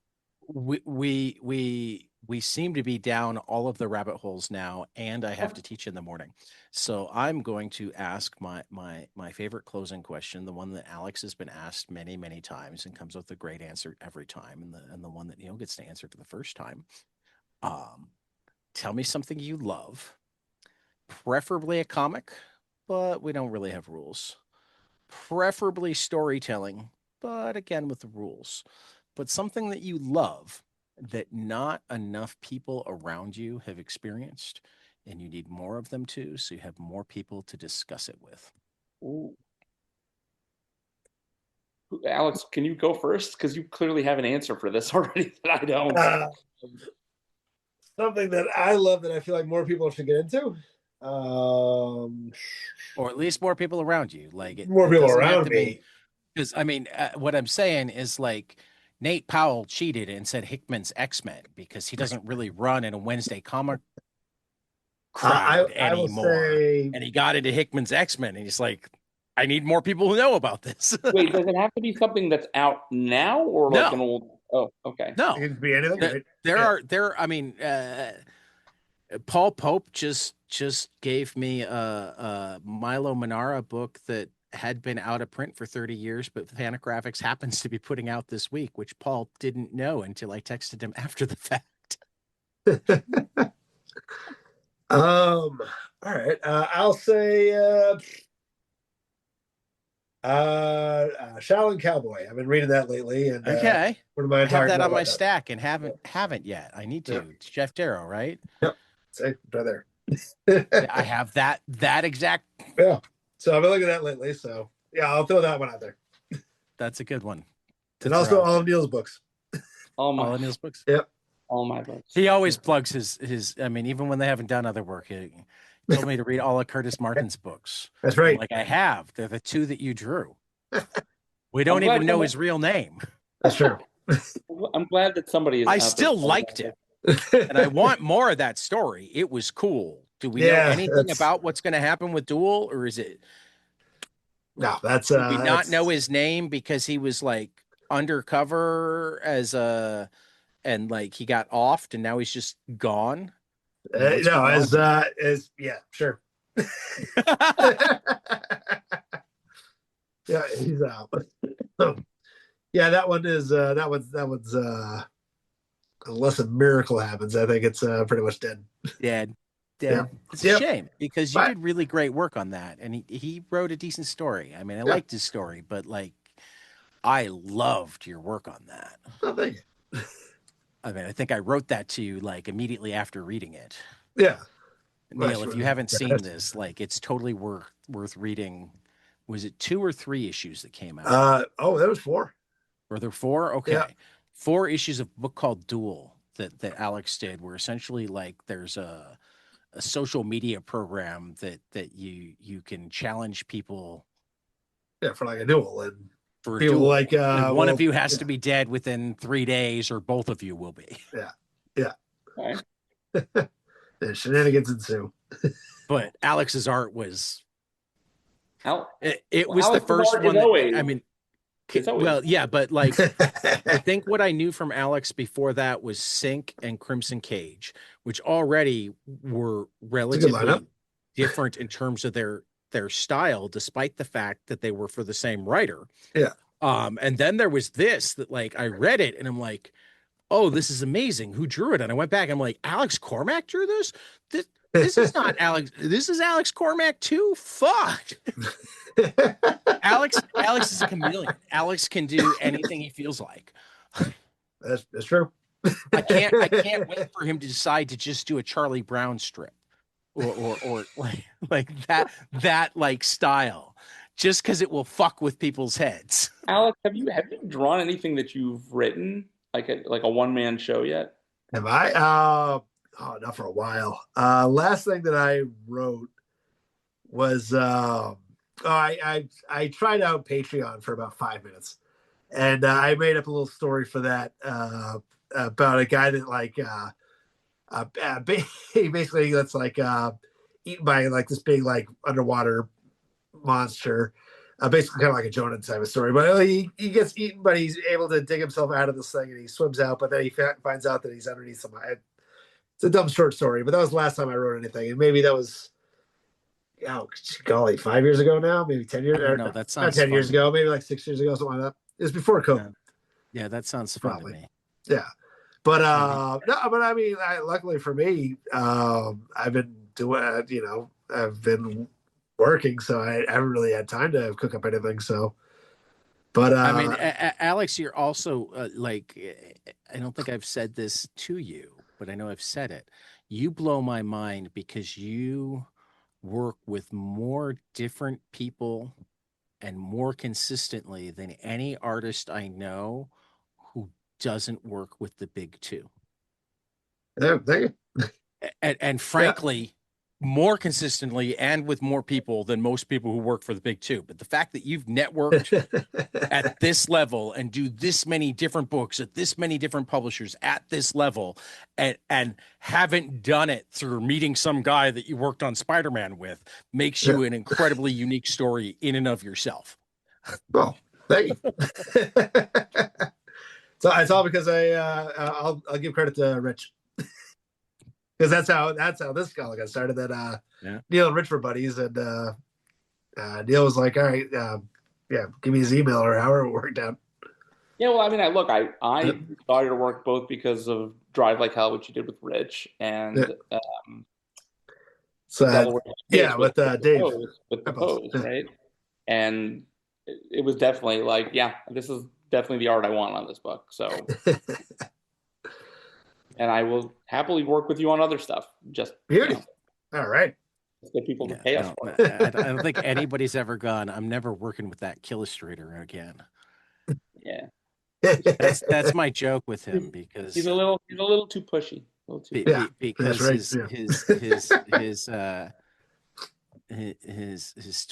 we seem to be down all of the rabbit holes now, and I have to teach in the morning. So I'm going to ask my favorite closing question, the one that Alex has been asked many, many times and comes with a great answer every time, and the one that Neil gets to answer for the first time. Um, Tell me something you love, preferably a comic, but we don't really have rules. Preferably storytelling, but again with the rules. But something that you love that not enough people around you have experienced, and you need more of them too, so you have more people to discuss it with. Ooh. Alex, can you go first? Because you clearly have an answer for this already that I don't. uh, something that I love that I feel like more people should get into. Um, Or at least more people around you. Like More it people doesn't have around to be, me. because I mean, what I'm saying is like Nate Powell cheated and said Hickman's X-Men because he doesn't really run in a Wednesday comic crowd I will anymore. say And he got into Hickman's X-Men and he's like, I need more people who know about this. Wait, does it have to be something that's out now or like an No, old? Oh, okay. it no. can be anything, right? There Yeah. are I mean, Paul Pope just gave me a Milo Manara book that had been out of print for 30 years, but Fantagraphics happens to be putting out this week, which Paul didn't know until I texted him after the fact. All right. I'll say Shaolin Cowboy. I've been reading that lately, and Okay. one of my I have entire that on my about that. stack and haven't yet. I need to. Yeah. It's Jeff Darrow, right? Yep. See, right there. I have that exact. Yeah. So I've been looking at that lately. So yeah, I'll throw that one out there. That's a good one. And also all of Neil's books. All of Neil's books. Yep. All my books. He always plugs his. I mean, even when they haven't done other work, he told me to read all of Curtis Martin's books. That's right. I'm like, I have. They're the two that you drew. We don't even know his real name. That's true. I'm glad that somebody is. I still liked it, and I want more of that story. It was cool. Do we know anything about what's going to happen with Duel, or is it? No, that's. Do we not know his name because he was like undercover as a, and like he got offed, and now he's just gone. No, as yeah, sure. Yeah, he's out. Yeah, that one is that one's unless a miracle happens, I think it's pretty much dead. Dead. Yeah. It's a shame because you did really great work on that, and he wrote a decent story. I mean, I liked his story, but like I loved your work on that. Oh, thank you. I mean, I think I wrote that to you like immediately after reading it. Yeah. Neil, if you haven't seen this, like it's totally worth reading. Was it 2 or 3 issues that came out? Oh, that was 4. Were there 4? Okay. Yeah. 4 issues of a book called Duel that Alex did, where essentially like there's a social media program that you can challenge people. Yeah, for like a duel, and for people duel. like one of you has to be dead within 3 days, or both of you will be. Yeah. Okay. The shenanigans ensue. But Alex's art was. It was Alex the first one. I mean, well, yeah, but like I think what I knew from Alex before that was Sync and Crimson Cage, which already were relatively different in terms of their style, despite the fact that they were for the same writer. Yeah. And then there was this that like I read it and I'm like, oh, this is amazing. Who drew it? And I went back. I'm like, Alex Cormack drew this. This is not Alex. This is Alex Cormack too. Fuck. Alex is a chameleon. Alex can do anything he feels like. That's true. I can't wait for him to decide to just do a Charlie Brown strip, or like that like style, just because it will fuck with people's heads. Alex, have you drawn anything that you've written, like a one-man show yet? Have I? Oh, not for a while. Last thing that I wrote was I tried out Patreon for about 5 minutes, and I made up a little story for that about a guy that like he basically gets like eaten by like this big like underwater monster. Basically kind of like a Jonah type of story, but he gets eaten, but he's able to dig himself out of this thing, and he swims out, but then he finds out that he's underneath some. It's a dumb short story, but that was the last time I wrote anything, and maybe that was, golly, 5 years ago now, maybe 10 years. No, that sounds not 10 years ago, maybe like 6 years ago, something like that. It was before COVID. Yeah, that sounds fun to me. Yeah, but no, but I mean, luckily for me, I've been doing, I've been working, so I haven't really had time to cook up anything. So, but I mean, Alex, you're also like, I don't think I've said this to you, but I know I've said it. You blow my mind because you work with more different people and more consistently than any artist I know who doesn't work with the big two. Yeah, thank you. And frankly, more consistently and with more people than most people who work for the big two. But the fact that you've networked at this level and do this many different books at this many different publishers at this level and haven't done it through meeting some guy that you worked on Spider-Man with makes you an incredibly unique story in and of yourself. Well, thank you. So it's all because I'll give credit to Rich. Because that's how this all got started. That Neil and Rich were buddies, and Neil was like, all right, yeah, give me his email or however it worked out. Yeah, well, I mean, I saw your work both because of Drive Like Hell, which you did with Rich, Yeah. and So Devil Wears Case yeah, with Dave. With Hi, the boss. pose, right? And it was definitely like, yeah, this is definitely the art I want on this book. So, and I will happily work with you on other stuff. Just, Beauty. All right. get people to Yeah, pay I us don't, for I, it. I don't think anybody's ever gone, I'm never working with that Killustrator again. Yeah, That's my joke with him he's, because he's a little too pushy, a little too Yeah, pushy. that's because right. Yeah. his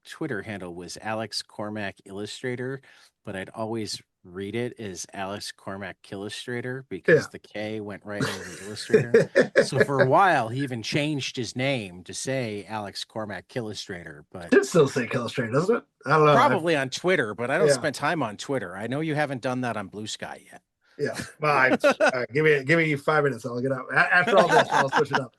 Twitter handle was Alex Cormack Illustrator, but I'd always read it as Alex Cormack Killustrator Yeah. because the K went right over Illustrator. So for a while, he even changed his name to say Alex Cormack Killustrator, but Should still say Killustrator, doesn't it? I don't know. probably on Twitter. But I don't Yeah. spend time on Twitter. I know you haven't done that on Blue Sky yet. Yeah. Well, give me 5 minutes. I'll get out. After all this, I'll switch it up.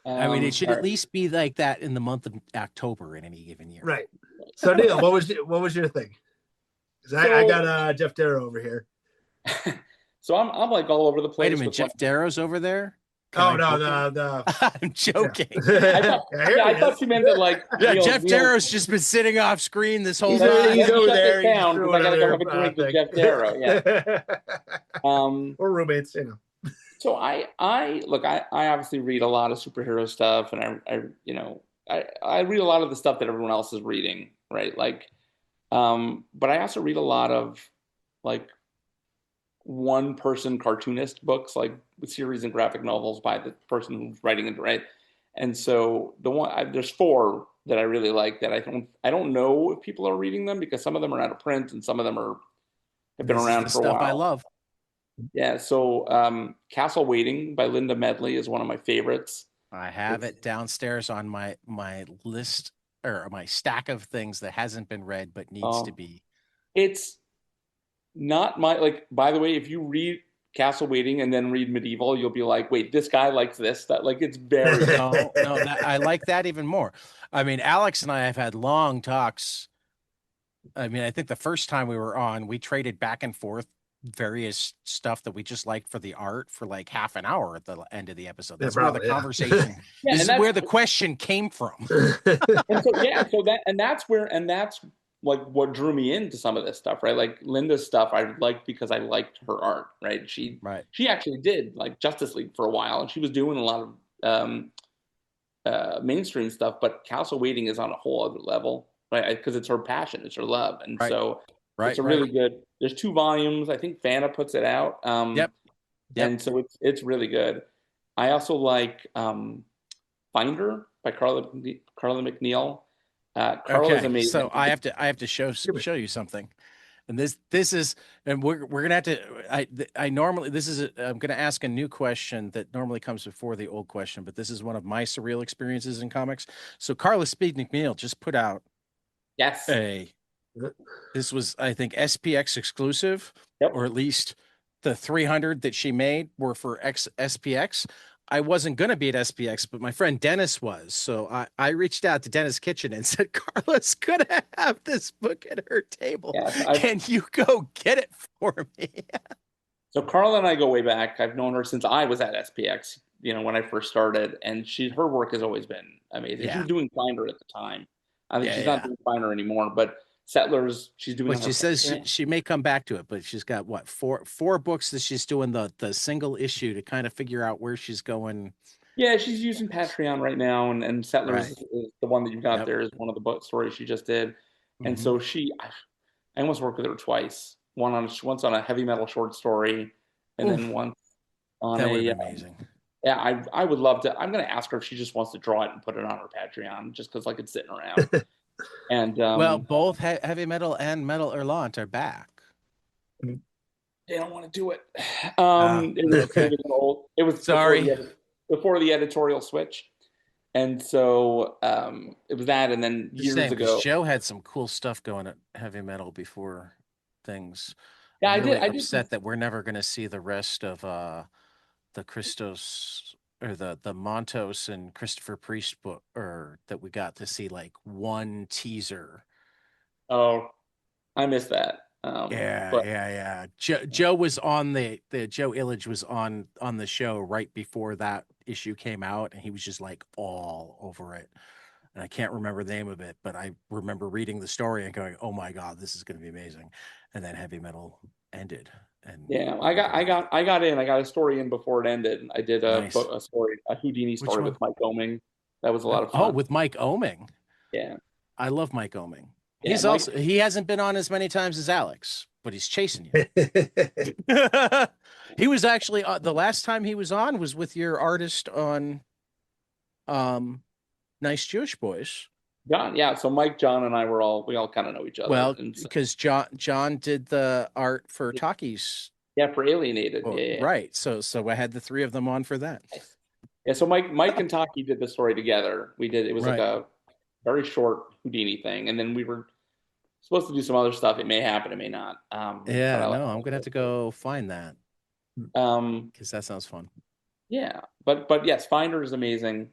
I mean, it should All at right. least be like that in the month of October in any given year. Right. So Neil, what was your thing? 'Cause I So, got Jeff Darrow over here. so I'm like all over the Wait a place minute, with like, Jeff Darrow's over there? Can Oh I no, book him? the I'm yeah. joking. Here he I thought is. you meant that like Yeah, Jeff Neil. Darrow's just been sitting off screen this whole He's time. he's Let me over shut this there. He's just down because doing I gotta go another have a drink with thing. Jeff Darrow. Yeah. Um, We're roommates, you know. so I look, I obviously read a lot of superhero stuff, and I read a lot of the stuff that everyone else is reading, right? Like, but I also read a lot of like one person cartoonist books, like series and graphic novels by the person who's writing it, right? And so there's four that I really like that I don't know if people are reading them because some of them are out of print and some of them have been This is the around for a stuff I while. love. Yeah, so Castle Waiting by Linda Medley is one of my favorites. I have it downstairs on my list or my stack of things that hasn't been read but needs to Um, be. it's not my like. By the way, if you read Castle Waiting and then read Medieval, you'll be like, wait, this guy likes this. That like it's very different. No, that I like that even more. I mean, Alex and I have had long talks. I mean, I think the first time we were on, we traded back and forth various stuff that we just liked for the art for like half an hour at the end of the episode. Yeah, That's where the probably, yeah. conversation, Yeah, this and is where the question came from. and so yeah, so that and that's like what drew me into some of this stuff, right? Like Linda's stuff I liked because I liked her art, right? Right. She actually did like Justice League for a while, and she was doing a lot of mainstream stuff, but Castle Waiting is on a whole other level, right? Because it's her passion, it's her love, and Right. so it's Right. a Right. really good. There's 2 volumes. I think Fana puts it out. Yep. Yep. And so it's really good. I also like Finder by Carla McNeil. Carla's Okay. amazing. So I have to show you something. And this is, and we're gonna have to. I normally this is I'm gonna ask a new question that normally comes before the old question, but this is one of my surreal experiences in comics. So Carla Speed McNeil just put out Yes. this was I think SPX exclusive, Yep. or at least the 300 that she made were for SPX. I wasn't going to be at SPX, but my friend Dennis was. So I reached out to Dennis Kitchen and said, Carla's going to have this book at her table. Yes. Can you go get it for me? So Carla and I go way back. I've known her since I was at SPX, when I first started, and her work has always been amazing. She Yeah. was doing Finder at the time. I think Yeah, she's yeah. not doing Finder anymore, but Settlers, she's doing. But she says she may come back to it, but she's got what, four books that she's doing the single issue to kind of figure out where she's going. Yeah, she's using Patreon right now, and Settlers Right. is the one that you've got Yep. there is one of the book stories she just did. And Mhm. so I almost worked with her twice. Once on a heavy metal short story, and Oof. then once on That a. would have been amazing. Yeah, I would love to. I'm going to ask her if she just wants to draw it and put it on her Patreon, just because like it's sitting around. And Well, both heavy metal and metal Erlant are back. they don't want to do it. Okay. It was Sorry. before the editorial switch, and so it was that, and then years ago, Joe had some cool stuff going at heavy metal before things. Yeah, I'm really I did. upset that we're never going to see the rest of the Christos or the Montos and Christopher Priest book, or that we got to see like one teaser. Oh, I missed that. Yeah, But yeah, yeah. Joe was on the Joe Illage was on the show right before that issue came out, and he was just like all over it. And I can't remember the name of it, but I remember reading the story and going, "Oh my God, this is going to be amazing." And then heavy metal ended, and yeah, we never got it. I got a story in before it ended. I did Nice. a story, a Houdini Which story one? with Mike Oeming. That was a lot of Oh, fun. with Mike Oeming. Yeah, I love Mike Oeming. yeah, He's Mike. also he hasn't been on as many times as Alex, but he's chasing you. He was actually the last time he was on was with your artist on um Nice Jewish Boys. John, yeah. So Mike, John, and I we all kind of know each other, Well, and so, because John did the art for Taki's yeah, for Alienated, yeah, book, yeah, right? So I had the three of them on for that. yeah. Nice. Yeah, so Mike and Taki did the story together. We did. It was like Right. a very short Houdini thing, and then we were supposed to do some other stuff. It may happen, it may not. But Yeah, I like. no, I'm gonna have to go find that Um, because that sounds fun. yeah, but yes, Finder is amazing.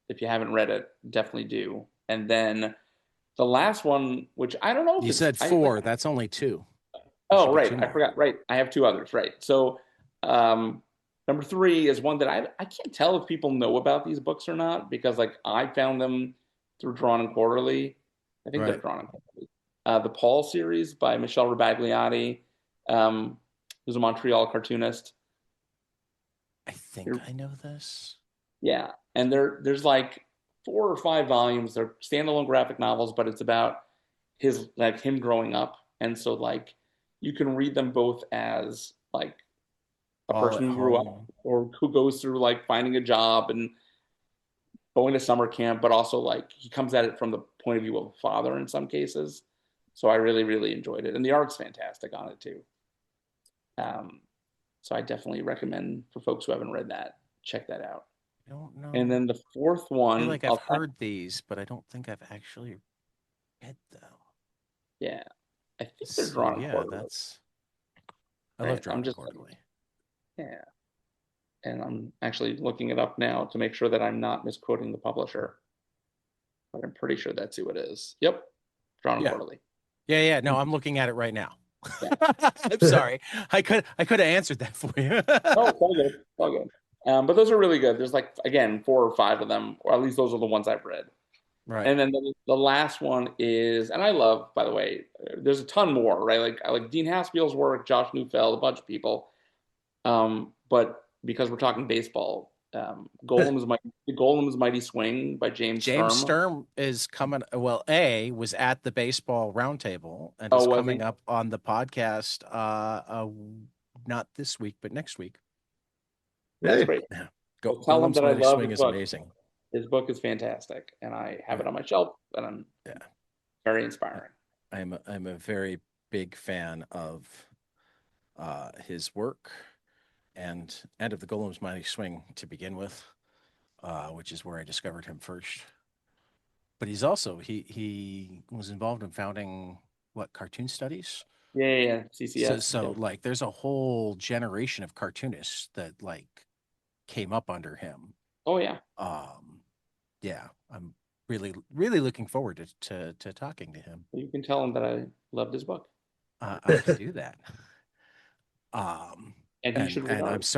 If you haven't read it, definitely do. And then the last one, which I don't know if You it's said four, that's only two. You should oh, get right, two I more. forgot. Right, I have two others. Right, so number three is one that I can't tell if people know about these books or not because like I found them through Drawn and Quarterly. I think they're Right. Drawn and Quarterly. The Paul series by Michelle Rebagliati, who's a Montreal cartoonist. I think I know this. Yeah, and there's like four or five volumes. They're standalone graphic novels, but it's about his like him growing up, and so like you can read them both as like a All at person who grew up home. or who goes through like finding a job and going to summer camp, but also like he comes at it from the point of view of a father in some cases. So I really enjoyed it, and the art's fantastic on it too. Um, so I definitely recommend for folks who haven't read that, check that out. I don't And know. then the fourth I feel one, like I've heard these, but I don't think I've actually read them. yeah, I think they're So drawn yeah, quarterly, that's I love right? I'm drawing just quarterly. yeah, and I'm actually looking it up now to make sure that I'm not misquoting the publisher, but I'm pretty sure that's who it is. Yep, drawn Yeah. quarterly. Yeah, yeah. No, I'm looking at it right now. Yeah. I'm sorry. I could have answered that for you. Oh, it's all good. It's all good. But those are really good. There's like again four or five of them, or at least those are the ones I've read. Right. And then the last one is, and I love, by the way, there's a ton more, right? Like I like Dean Haspel's work, Josh Neufeld, a bunch of people. But because we're talking baseball, Golem's Mighty Swing by James James Sturm. Sturm is coming. Well, was at the baseball roundtable and Oh, is was coming he? up on the podcast. Not this week, but next week. That's Hey, great. Yeah. Well, tell him Golem's that I Mighty love Swing his is book. amazing. His book is fantastic, and I have Yeah. it on my shelf, and I'm Yeah. very inspiring. I'm a very big fan of his work and of the Golem's Mighty Swing to begin with, which is where I discovered him first. But he's also he was involved in founding what cartoon studies. Yeah. So CCS. so Yeah. like there's a whole generation of cartoonists that like came up under him. Oh yeah. Um, yeah, I'm really looking forward to talking to him. You can tell him that I loved his book, I can do that. Um, and he should read and ours.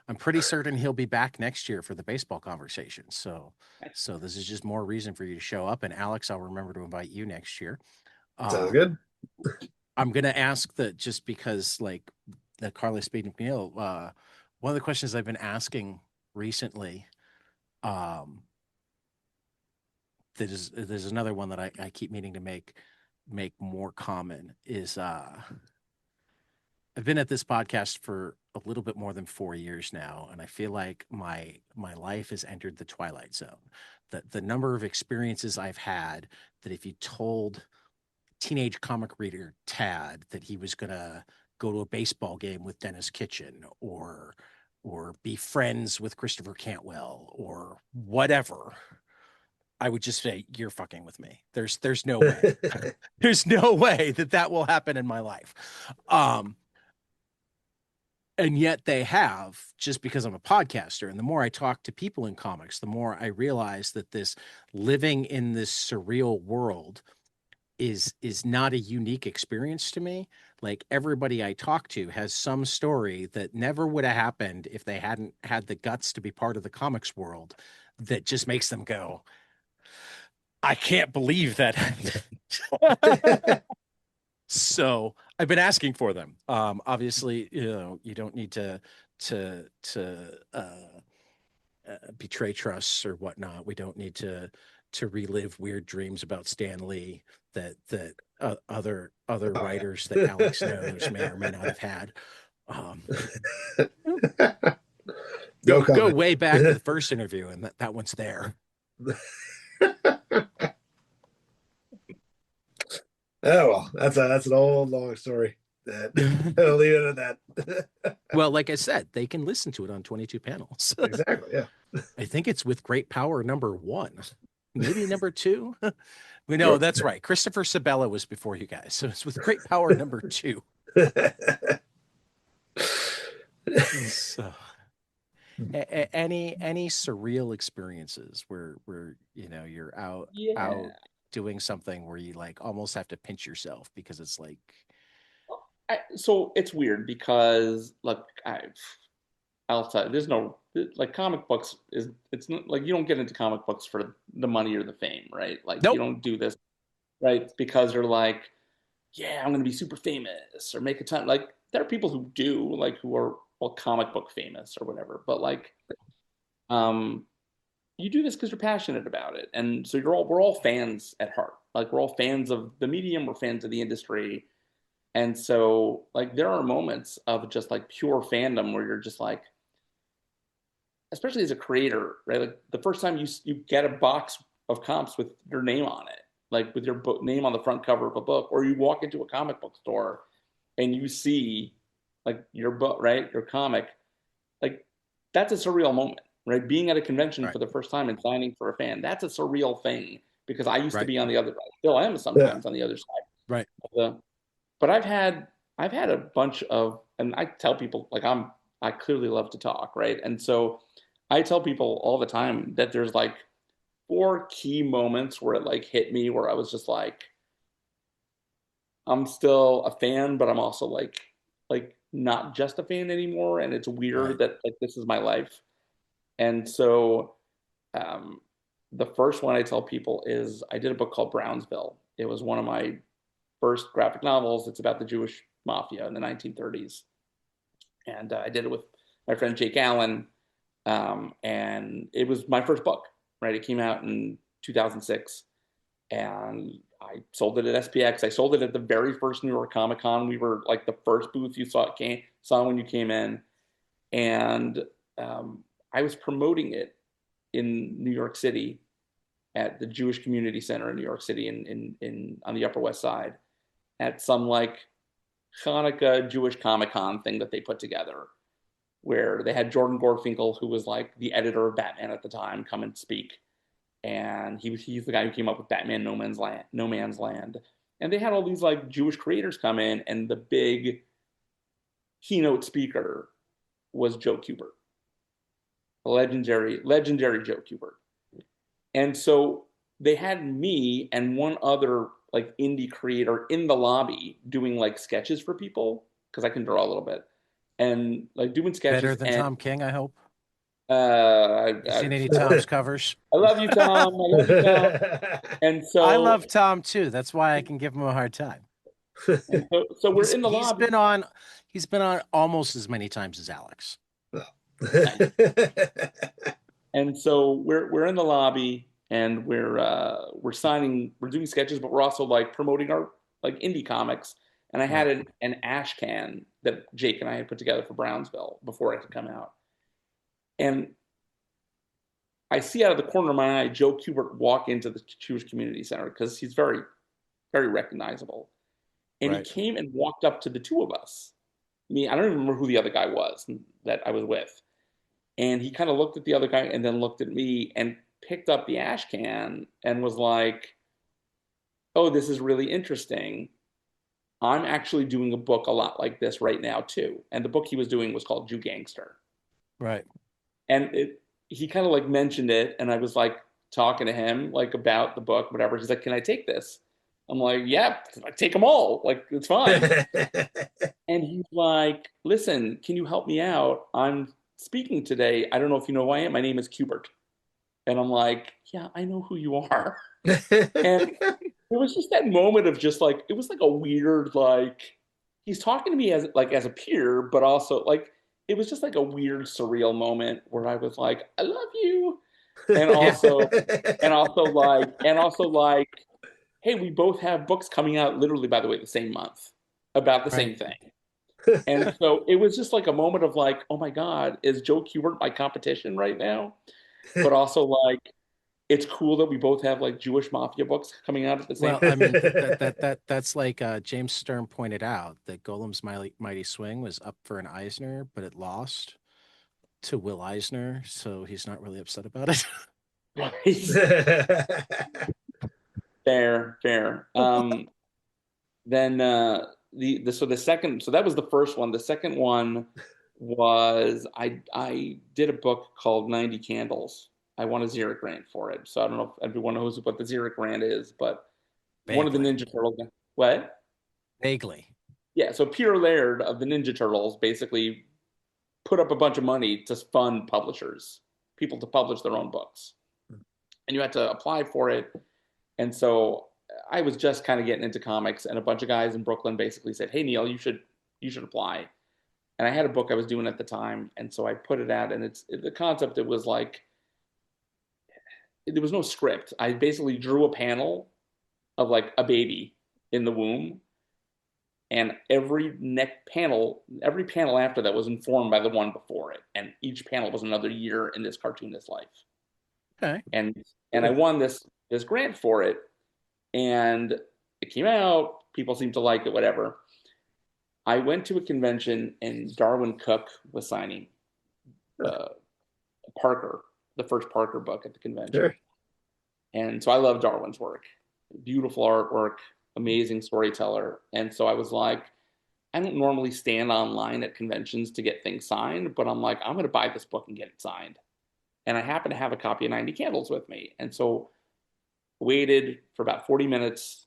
I'm pretty certain he'll be back next year for the baseball conversation. So Nice. so this is just more reason for you to show up. And Alex, I'll remember to invite you next year. sounds Um, good. I'm gonna ask that just because like that Carly Speed McNeil, one of the questions I've been asking recently, there's another one that I keep meaning to make more common is I've been at this podcast for a little bit more than 4 years now, and I feel like my life has entered the twilight zone. The number of experiences I've had that if you told teenage comic reader Tad that he was gonna go to a baseball game with Dennis Kitchen or be friends with Christopher Cantwell or whatever, I would just say, you're fucking with me. There's no way. There's no way that will happen in my life. And yet they have, just because I'm a podcaster. And the more I talk to people in comics, the more I realize that this living in this surreal world is not a unique experience to me. Like everybody I talk to has some story that never would have happened if they hadn't had the guts to be part of the comics world, that just makes them go, I can't believe that. So I've been asking for them. Obviously, you don't need to betray trusts or whatnot. We don't need to relive weird dreams about Stan Lee that other Oh yeah. writers that Alex knows may or may not have had. Um, No go comment. way back to the first interview, and that one's there. Oh well, that's an old long story. That I'll leave it at that. Well, like I said, they can listen to it on 22 panels. Exactly. Yeah. I think it's with great power number one, maybe number two. We know that's right. Christopher Sabella was before you guys, so it's with great power number two. So, any surreal experiences where you're out Yeah. doing something where you like almost have to pinch yourself because it's like So it's weird because like I'll tell you, there's no like comic books is it's not like you don't get into comic books for the money or the fame, right? Like you nope, don't do this right because you're like, yeah, I'm gonna be super famous or make a ton. Like there are people who do like who are well comic book famous or whatever, but like um you do this because you're passionate about it, and so we're all fans at heart. Like we're all fans of the medium, we're fans of the industry, and so like there are moments of just like pure fandom where you're just like, especially as a creator, right? Like the first time you get a box of comps with your name on it, like with your book name on the front cover of a book, or you walk into a comic book store and you see like your book, right, your comic, like that's a surreal moment, right? Being at a convention right, for the first time and signing for a fan, that's a surreal thing because I used to right, be on the other side, still am Yeah. sometimes on the other side. right, But I've had a bunch of, and I tell people like I clearly love to talk, right? And so I tell people all the time that there's like four key moments where it like hit me where I was just like, I'm still a fan, but I'm also like not just a fan anymore, and it's weird right. that like this is my life. And so um, the first one I tell people is I did a book called Brownsville. It was one of my first graphic novels. It's about the Jewish mafia in the 1930s, and I did it with my friend Jake Allen, and it was my first book. Right, it came out in 2006, and I sold it at SPX. I sold it at the very first New York Comic Con. We were like the first booth you saw when you came in, and I was promoting it in New York City at the Jewish Community Center in New York City in on the Upper West Side at some like Hanukkah Jewish Comic Con thing that they put together, where they had Jordan Gorfinkel, who was like the editor of Batman at the time, come and speak, and he's the guy who came up with Batman No Man's Land, and they had all these like Jewish creators come in, and the big keynote speaker was Joe Kubert, legendary Joe Kubert. And so they had me and one other like indie creator in the lobby doing like sketches for people because I can draw a little bit and like doing Better sketches. than And Tom King, I hope. I, You I, seen any Tom's covers? I love you, Tom. I love you, Tom. And I so love Tom too. That's why I can give him a hard time. so we're He's in the he's lobby. been on he's been on almost as many times as Alex. Nice. And so we're in the lobby and we're signing, we're doing sketches, but we're also like promoting our like indie comics. And I had Right. an ash can that Jake and I had put together for Brownsville before it had come out. And I see out of the corner of my eye Joe Kubert walk into the Jewish Community Center because he's very recognizable. And he Right. came and walked up to the two of us. Me, I don't even remember who the other guy was that I was with. And he kind of looked at the other guy and then looked at me and picked up the ash can and was like, "Oh, this is really interesting. I'm actually doing a book a lot like this right now too. And the book he was doing was called Jew Gangster. Right. And he kind of like mentioned it, and I was like talking to him like about the book, whatever. He's like, "Can I take this?" I'm like, "Yeah, take them all. Like, it's fine." And he's like, "Listen, can you help me out? I'm speaking today. I don't know if you know who I am. My name is Cubert." And I'm like, "Yeah, I know who you are." And it was just that moment of just like, it was like a weird, like, he's talking to me as like as a peer, but also like it was just like a weird surreal moment where I was like, I love you. And Yeah. also and also like, hey, we both have books coming out literally, by the way, the same month about the Right. same thing. And so it was just like a moment of like, oh my God, is Joe Kubert my competition right now? But also like, it's cool that we both have like Jewish mafia books coming out at the same. Well, I mean that's like James Stern pointed out that Golem's Mighty Swing was up for an Eisner, but it lost to Will Eisner, so he's not really upset about it. Right. Fair, fair. Then the second, so that was the first one. The second one was I did a book called 90 Candles. I won a Xeric grant for it. So I don't know if everyone knows what the Xeric grant is, but one of the Vaguely. Ninja Turtles. What? Vaguely. Yeah, so Peter Laird of the Ninja Turtles basically put up a bunch of money to fund publishers, people to publish their own books. And you had to apply for it. And so I was just kind of getting into comics, and a bunch of guys in Brooklyn basically said, "Hey Neil, you should apply." And I had a book I was doing at the time, and so I put it out. And the concept. It was like there was no script. I basically drew a panel of like a baby in the womb, and every panel after that was informed by the one before it, and each panel was another year in this cartoonist's life. Okay. And I won this grant for it, and it came out. People seemed to like it, whatever. I went to a convention, and Darwin Cook was signing uh, Parker, the first Parker book at the convention. Sure. And so I love Darwin's work. Beautiful artwork, amazing storyteller. And so I was like, I don't normally stand online at conventions to get things signed, but I'm like, I'm going to buy this book and get it signed. And I happen to have a copy of 90 Candles with me. And so waited for about 40 minutes,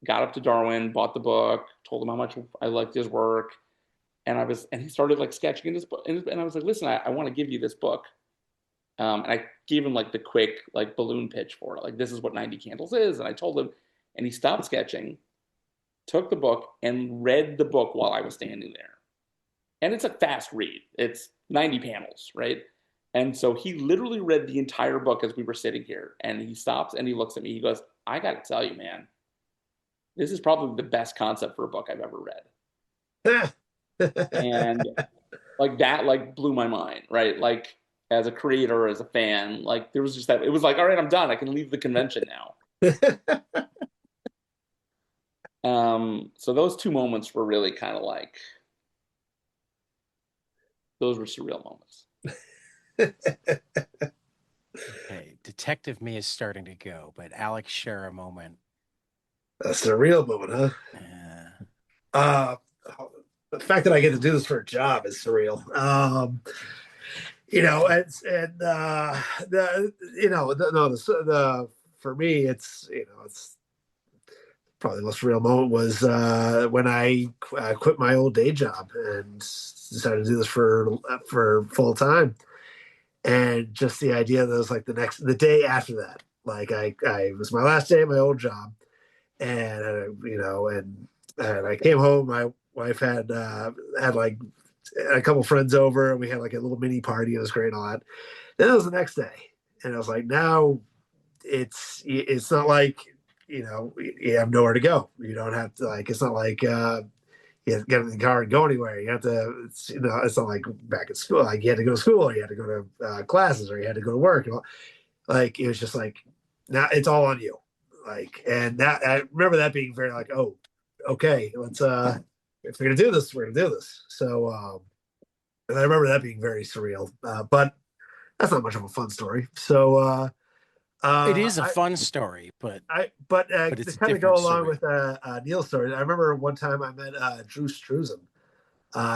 got up to Darwin, bought the book, told him how much I liked his work. And he started like sketching in this book. And I was like, listen, I want to give you this book. And I gave him like the quick like balloon pitch for it. Like, this is what 90 Candles is. And I told him, and he stopped sketching, took the book, and read the book while I was standing there. And it's a fast read. It's 90 panels, right? And so he literally read the entire book as we were sitting here. And he stops and he looks at me. He goes, I got to tell you, man, this is probably the best concept for a book I've ever read. And like that, like blew my mind, right? Like as a creator, as a fan, like there was just that, it was like, all right, I'm done. I can leave the convention now. So those two moments were really kind of like, those were surreal moments. Okay. Detective me is starting to go, but Alex, share a moment. A surreal moment, huh? Uh, The fact that I get to do this for a job is surreal. The for me, it's probably the most real moment was when I quit my old day job and decided to do this for full time. And just the idea that it was like the day after that, like I it was my last day at my old job, and and I came home. My wife had like a couple friends over, and we had like a little mini party. It was great and all that. Then it was the next day, and I was like, now it's not like you have nowhere to go. You don't have to like. It's not like you get in the car and go anywhere. You have to. It's not like back at school. Like you had to go to school, or you had to go to classes, or you had to go to work. Like it was just like now it's all on you. Like, and that I remember that being very like, oh, okay, let's if we're gonna do this, we're gonna do this. So and I remember that being very surreal. But that's not much of a fun story. So It Uh, is a fun story, but but to it's a kind of go different along story. with Neil's story, I remember one time I met Drew Struzan.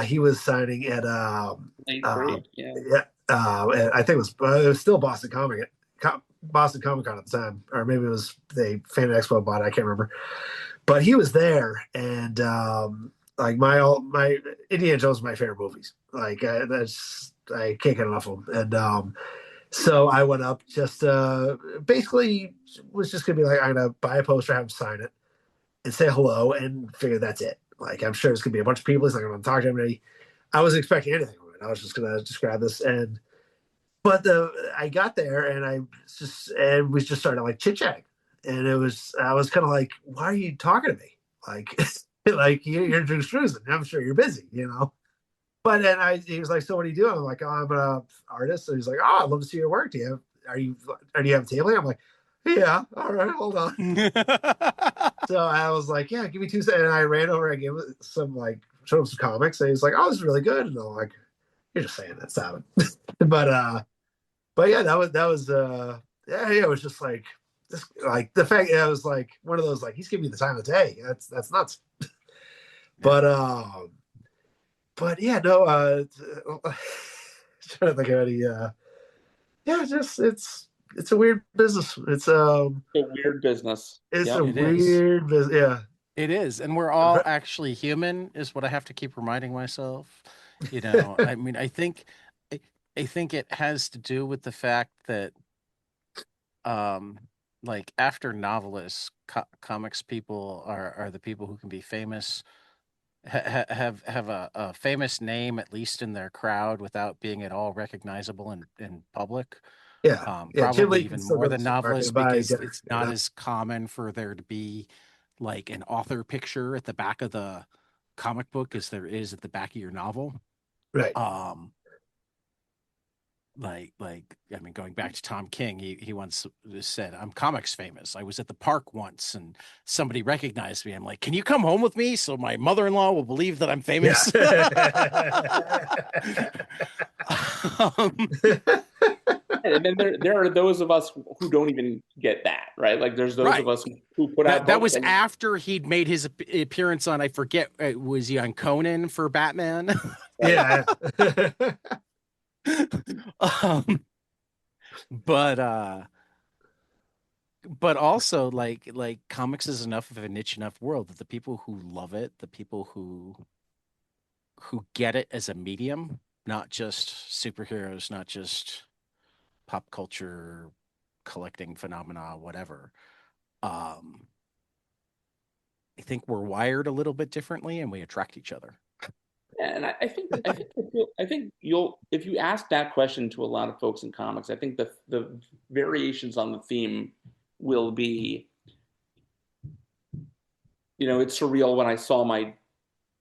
He was signing at Eighth uh, grade, yeah. yeah, I think it was still Boston Comic Con at the time, or maybe it was the Fan Expo bought it. I can't remember, but he was there, and like my Indiana Jones is my favorite movies. Like that's I can't get enough of them, and so I went up just basically was just gonna be like I'm gonna buy a poster, have him sign it, and say hello, and figure that's it. Like I'm sure it's gonna be a bunch of people. He's not gonna talk to anybody. I wasn't expecting anything from it. I was just gonna just grab this, and but I got there and we just started like chit chatting, and I was kind of like, why are you talking to me? Like like you're Drew Struzan. I'm sure you're busy, you know. But then he was like, so what are you doing? I'm like, oh, I'm an artist. So he's like, oh, I'd love to see your work. Do you have a table? I'm like, yeah, all right, hold on. So I was like, yeah, give me 2 seconds. And I ran over and gave him some like showed him some comics. And he's like, oh, this is really good. And I'm like, you're just saying that, stop it. But yeah, that was yeah, it was just like this like the fact it was like one of those like he's giving me the time of day. That's nuts. Yeah. But yeah, no, trying to think of any yeah, just it's a weird business. A weird business. It's a Yep. It is. weird business. Yeah. It is. And we're all actually human, is what I have to keep reminding myself. I mean, I, I think it has to do with the fact that um like after novelists, comics people are the people who can be famous, have a famous name at least in their crowd without being at all recognizable in public. Yeah. Yeah. Jim Probably Lee can even still more go to the than supermarket novelists and buy because dinner, it's you not know? as common for there to be like an author picture at the back of the comic book as there is at the back of your novel. Right. Um, like I mean, going back to Tom King, he once said, "I'm comics famous. I was at the park once, and somebody recognized me. I'm like, can you come home with me so my mother-in-law will believe that I'm Yeah. famous?" um, And then there are those of us who don't even get that, right? Like there's those of right. us who put out That books was and after he'd made his appearance on, I forget, was he on Conan for Batman? right. Yeah. um, but also like comics is enough of a niche enough world that the people who love it, the people who get it as a medium, not just superheroes, not just pop culture collecting phenomena, whatever. Um, I think we're wired a little bit differently and we attract each other. And I think you'll if you ask that question to a lot of folks in comics, I think the variations on the theme will be, it's surreal when I saw my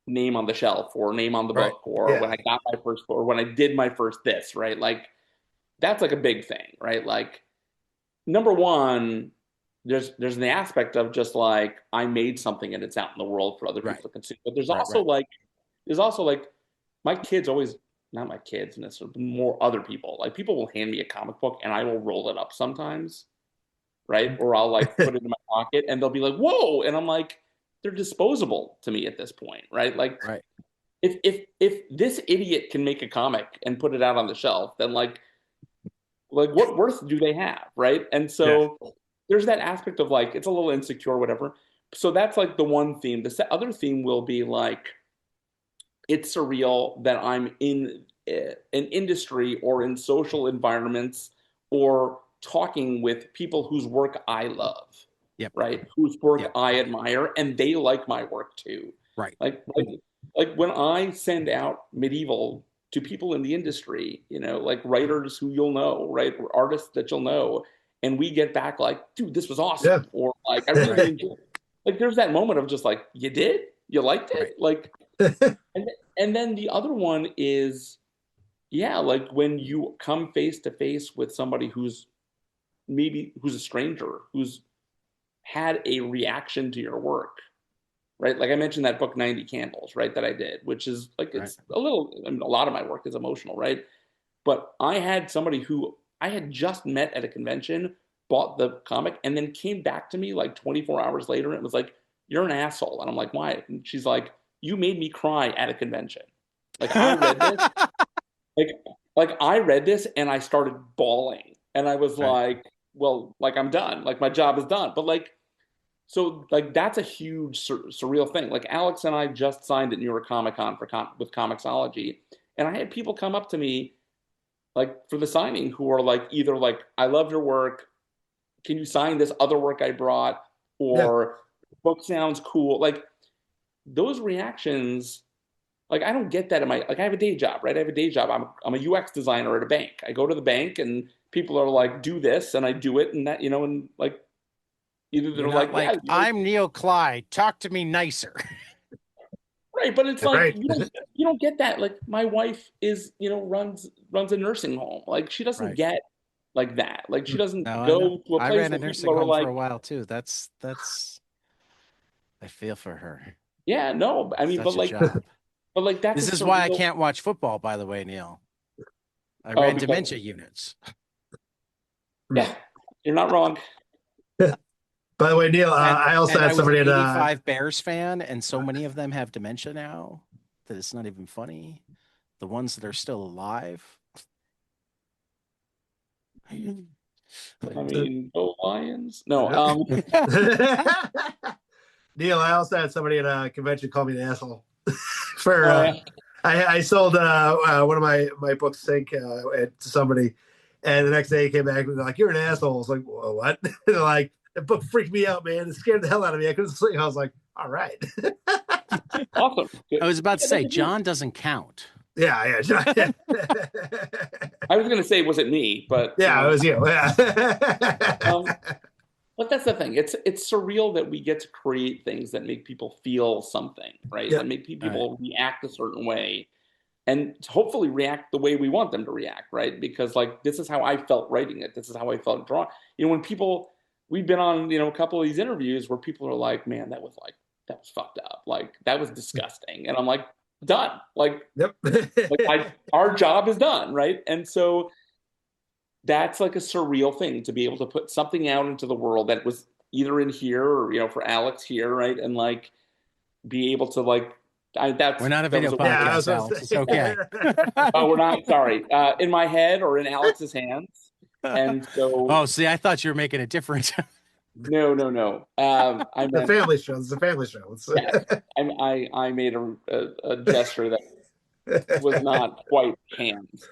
name on the shelf or name on the Right. book or when Yeah. I got my first or when I did my first this, right? Like that's like a big thing, right? Like number one, there's an aspect of just like I made something and it's out in the world for other Right. people to consume. But Right. there's also like my kids always not my kids necessarily, but more other people. Like people will hand me a comic book and I will roll it up sometimes, right? Or I'll like put it in my pocket and they'll be like, "Whoa!" And I'm like, they're disposable to me at this point, right? Like Right. if this idiot can make a comic and put it out on the shelf, then like what worth do they have, right? And Yeah. so there's that aspect of like it's a little insecure, whatever. So that's like the one theme. The other theme will be like it's surreal that I'm in an industry or in social environments or talking with people whose work I love, Yep. right? Whose work Yep. I admire, and they like my work too. Right. Like when I send out medieval to people in the industry, like writers who you'll know, right, or artists that you'll know, and we get back like, dude, this was Yeah. awesome, or like I really Right. enjoyed it. Like there's that moment of just like, you did, you liked Right. it, like, and and then the other one is, yeah, like when you come face to face with somebody who's a stranger, who's had a reaction to your work, right? Like I mentioned that book 90 Candles, right, that I did, which is like Right. it's I mean, a lot of my work is emotional, right? But I had somebody who I had just met at a convention, bought the comic, and then came back to me like 24 hours later and it was like, "You're an asshole." And I'm like, "Why?" And she's like, "You made me cry at a convention. Like I read this, like I read this and I started bawling." And I was Right. like, "Well, like I'm done. Like my job is done." But like, so like that's a huge surreal thing. Like Alex and I just signed at New York Comic Con with Comixology, and I had people come up to me like for the signing who are like either like, "I love your work. Can you sign this other work I brought?" Yeah. Or "Book sounds cool." Like those reactions, like I don't get that in my, like I have a day job, right? I have a day job. I'm a UX designer at a bank. I go to the bank and people are like, "Do this," and I do it, and that, and like either You're they're not like, "Yeah, like, I'm Neil Kleid. Talk to me nicer. right," but it's like Right. you don't get that. Like my wife is, runs a nursing home. Like she doesn't Right. get like that. Like she doesn't No, I know. go to a I place ran a where people nursing are home for like, a while too. I feel for her. "Yeah, no." I mean, Such a job. but like that's a This is why I surreal. can't watch football, by the way, Neil. I Oh, ran because dementia units. yeah, you're not wrong. By the way, Neil, And I also and had I was an somebody in 85 Bears fan, and so many of them have dementia now that it's not even funny. The ones that are still alive. I mean, go Lions. No, Neil, I also had somebody at a convention call me an asshole for yeah. I sold one of my books sync to somebody, and the next day he came back and they're like, "You're an asshole." I was like, "Well, what?" They're like, "The book freaked me out, man. It scared the hell out of me. I couldn't sleep." I was like, "All right." Awesome. I was about to Yeah, say, John doesn't count. Yeah, yeah. I was gonna say, was it me? But Yeah, it was you. um, Yeah. but that's the thing. It's surreal that we get to create things that make people feel something, right? Yeah. That make All right. people react a certain way, and hopefully react the way we want them to react, right? Because like this is how I felt writing it. This is how I felt drawing. When people, we've been on, a couple of these interviews where people are like, "Man, that was fucked up. Like that was disgusting," and I'm like, "Done. Yep. Our job is done, right?" And so that's like a surreal thing to be able to put something out into the world that was either in here or for Alex here, right? And like be able to like We're not a that video was a Yeah, I was podcast, gonna Alex. It's say. okay. oh, we're not sorry, in my head or in Alex's hands. And so Oh, see, I thought you were making a difference. no, no, no. I The meant family show. It's a family show. It's, yes. I made a gesture that was not quite hands.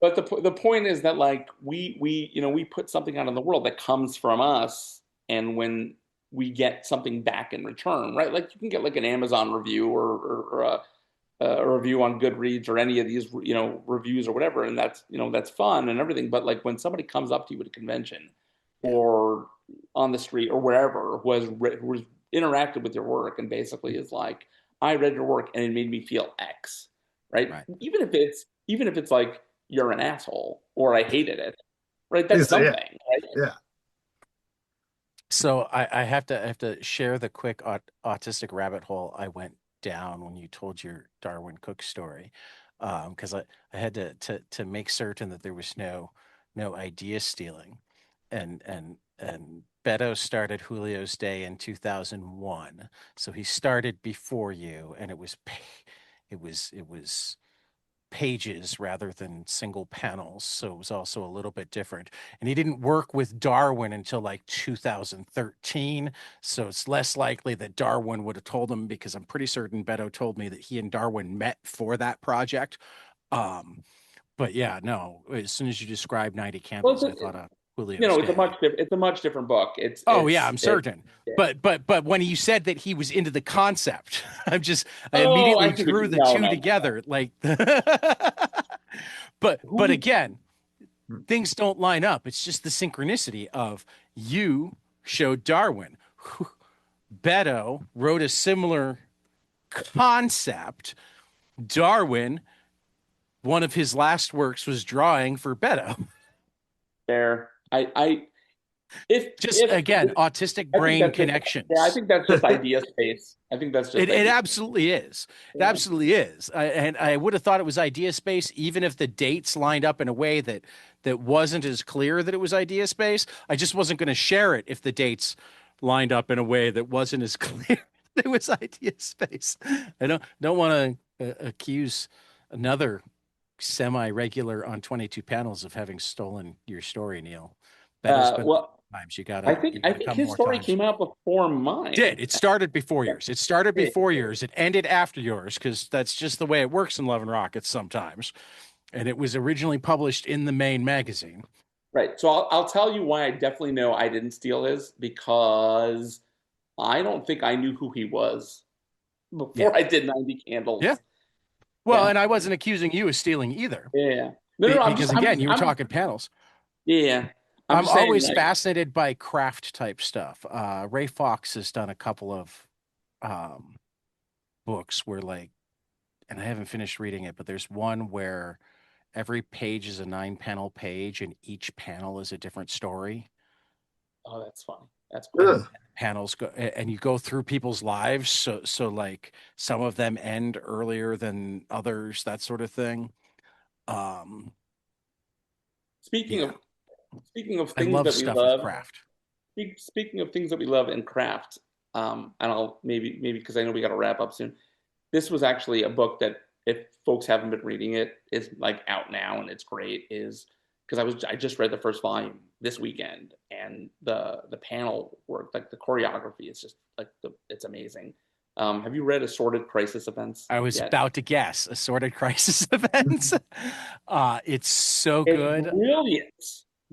But the point is that like we put something out in the world that comes from us, and when we get something back in return, right? Like you can get like an Amazon review or a review on Goodreads or any of these reviews or whatever, and that's fun and everything. But like when somebody comes up to you at a convention Yeah. or on the street or wherever who has interacted with your work and basically is like, "I read your work and it made me feel X," right? Right. Even if it's like you're an asshole or I hated it, right? That's yeah, something, right? yeah. So I have to share the quick autistic rabbit hole I went down when you told your Darwin Cook story, because I had to make certain that there was no idea stealing, and Beto started Julio's Day in 2001, so he started before you, and it was pages rather than single panels. So it was also a little bit different. And he didn't work with Darwin until like 2013. So it's less likely that Darwin would have told him, because I'm pretty certain Beto told me that he and Darwin met for that project. Um, but yeah, no, as soon as you described 90 Well, Candles, I thought of Julio's it's a Day. much different book. Oh yeah, I'm It's certain. yeah. But when you said that he was into the concept, I Oh, immediately I see what drew you the no, two no, together. Like but who again, things don't line up. It's just the synchronicity of you showed Darwin. Beto wrote a similar concept. Darwin, one of his last works was drawing for Beto. there. I Just if again, autistic I think brain that's just yeah, I connections. think that's just idea space. I think that's just It idea. absolutely is. It Yeah. absolutely is. And I would have thought it was idea space, even if the dates lined up in a way that wasn't as clear that it was idea space. I just wasn't going to share it if the dates lined up in a way that wasn't as clear that it was idea space. I don't want to accuse another semi-regular on 22 panels of having stolen your story, Neil. Better's been Well, times. I You I gotta think come his more story times. came out before mine. Did. It started before yours. It started Yeah. before yours. It ended after yours because that's just the way it works in Love and Rockets sometimes. And it was originally published in the main magazine. Right. So I'll tell you why I definitely know I didn't steal his because I don't think I knew who he was Yeah. before I did 90 Yeah. Candles. Well, Yeah. and I wasn't accusing you of stealing either Yeah. No, no, no. because, again, you were I'm just, talking panels. yeah. I'm I'm just saying, always like, fascinated by craft type stuff. Ray Fox has done a couple of um, books where, like, and I haven't finished reading it, but there's one where every page is a 9 panel page and each panel is a different story. oh, that's funny. That's cool. And Ugh. panels go and you go through people's lives. So like some of them end earlier than others, that sort of thing. Um, Speaking yeah, of speaking of I things love that we stuff with love, craft. speaking of things that we love in craft, and I'll maybe because I know we got to wrap up soon. This was actually a book that if folks haven't been reading it, is like out now and it's great. Is because I just read the first volume this weekend and the panel work, like the choreography is just like it's amazing. Have you read Assorted Crisis Events I was yet? about to guess assorted crisis events. It's so It's good. brilliant,